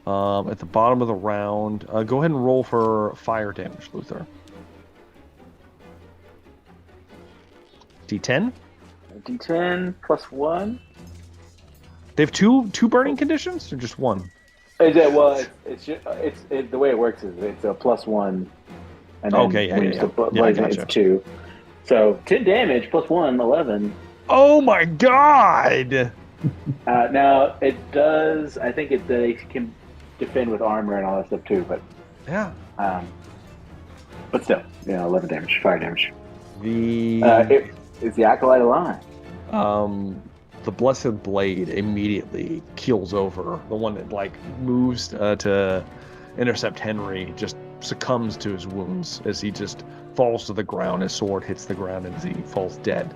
At the bottom of the round, go ahead and roll for fire damage, Luther. D10. D10 plus 1. They have two burning conditions, or just 1? Is it the way it works is it's a plus 1. And then it's 2. So 10 damage plus 1, 11. Oh my god! Now it does. I think they can defend with armor and all that stuff too. But yeah. But still, 11 damage, fire damage. The Is the acolyte alive? the blessed blade immediately keels over. The one that like moves to intercept Henry just succumbs to his wounds as he just falls to the ground. His sword hits the ground as he falls dead.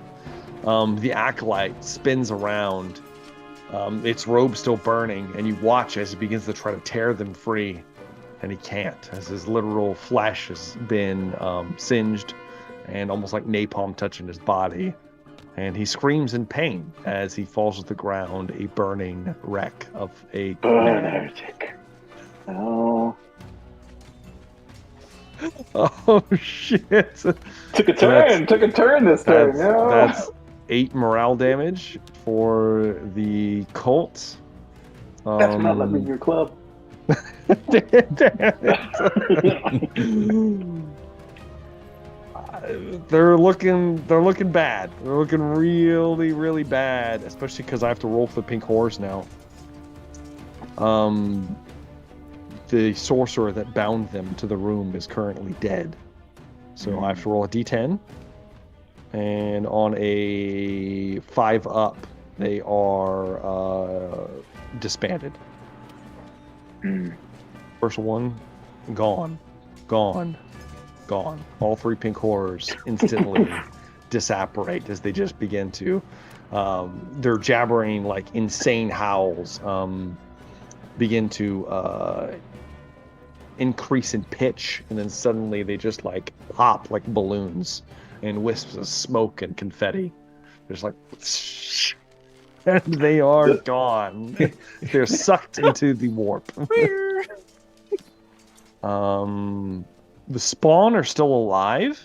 The acolyte spins around, its robe still burning, and you watch as he begins to try to tear them free, and he can't, as his literal flesh has been singed and almost like napalm touching his body. And he screams in pain as he falls to the ground, a burning wreck of a heretic. Oh. Oh shit! Took a turn this turn. No. That's 8 morale damage for the cult. That's for not letting me in your club. They're looking bad. They're looking really, really bad, especially because I have to roll for the pink horse now. The sorcerer that bound them to the room is currently dead, so I have to roll a d10. And on a 5 up, they are disbanded. First one, gone. All 3 pink horrors instantly disapparate as they just begin to, they're jabbering like insane howls, begin to increase in pitch, and then suddenly they just like pop like balloons and wisps of smoke and confetti. There's like, and they are gone. They're sucked into the warp. The spawn are still alive,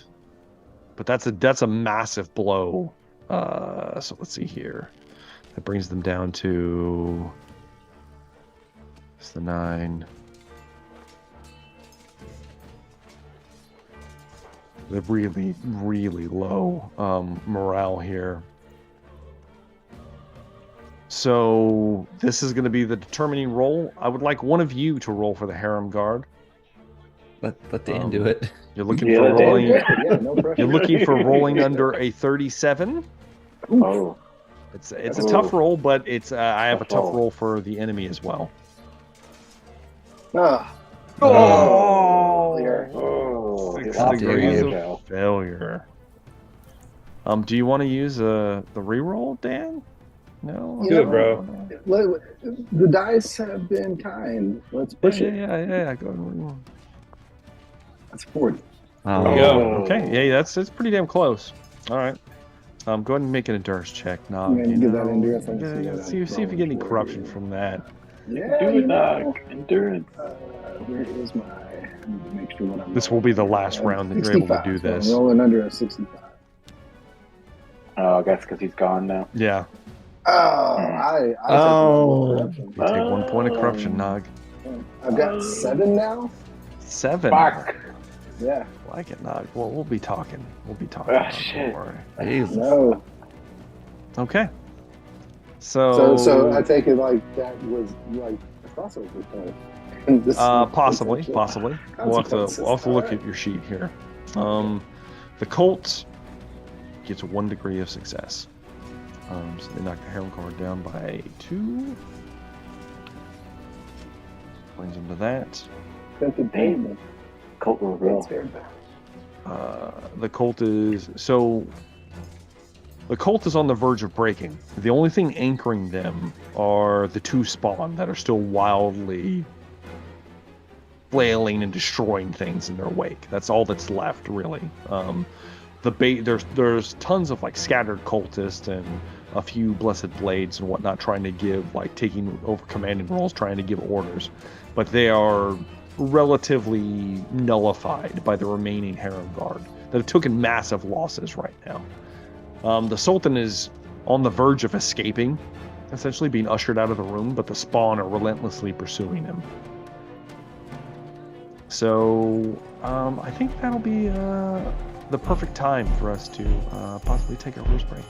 but that's a massive blow. So let's see here. That brings them down to, it's the 9. They're really, really low morale here. So this is going to be the determining roll. I would like one of you to roll for the Harem Guard. Let Dan do it. You're looking for rolling. No pressure. You're looking for rolling under a 37. Oh. It's a tough roll, but it's I have a tough roll for the enemy as well. Ah. Oh! Oh. 6 How degrees dare you. of failure. Do you want to use the reroll, Dan? No. Do it, bro. The dice have been kind. Let's push it. Yeah. Go ahead and reroll. That's 40. Oh, There you go. Okay, yeah, that's pretty damn close. All right. Go ahead and make an endurance check. I'm gonna give that endurance. I'm gonna See if you get any corruption from that. Yeah, Do it, Doc. Endurance. Where is my? Make sure what I'm. This will be the last round that you're able to do this. So I'm rolling under a 65. Oh, I guess because he's gone now. Yeah. I You take 1 point of corruption, Nog. I've got 7 now. 7. Fuck. Yeah. I like it, Nog. Well, we'll be talking. Ah, Nog, shit. don't worry. Jesus. No. Okay. So I take it like that was like a crossover point. possibly. We'll have to look Alright. at your sheet here. The Colt gets 1 degree of success. So they knock the Harem Guard down by 2. Brings them to that. Damn. Cult reveal. The Colt is on the verge of breaking. The only thing anchoring them are the 2 spawn that are still wildly flailing and destroying things in their wake. That's all that's left, really. There's tons of like scattered cultists and a few blessed blades and whatnot trying to give, like, taking over commanding roles, trying to give orders, but they are relatively nullified by the remaining Harem Guard that have taken massive losses right now. The Sultan is on the verge of escaping, essentially being ushered out of the room, but the spawn are relentlessly pursuing him. So I think that'll be the perfect time for us to possibly take a rose break.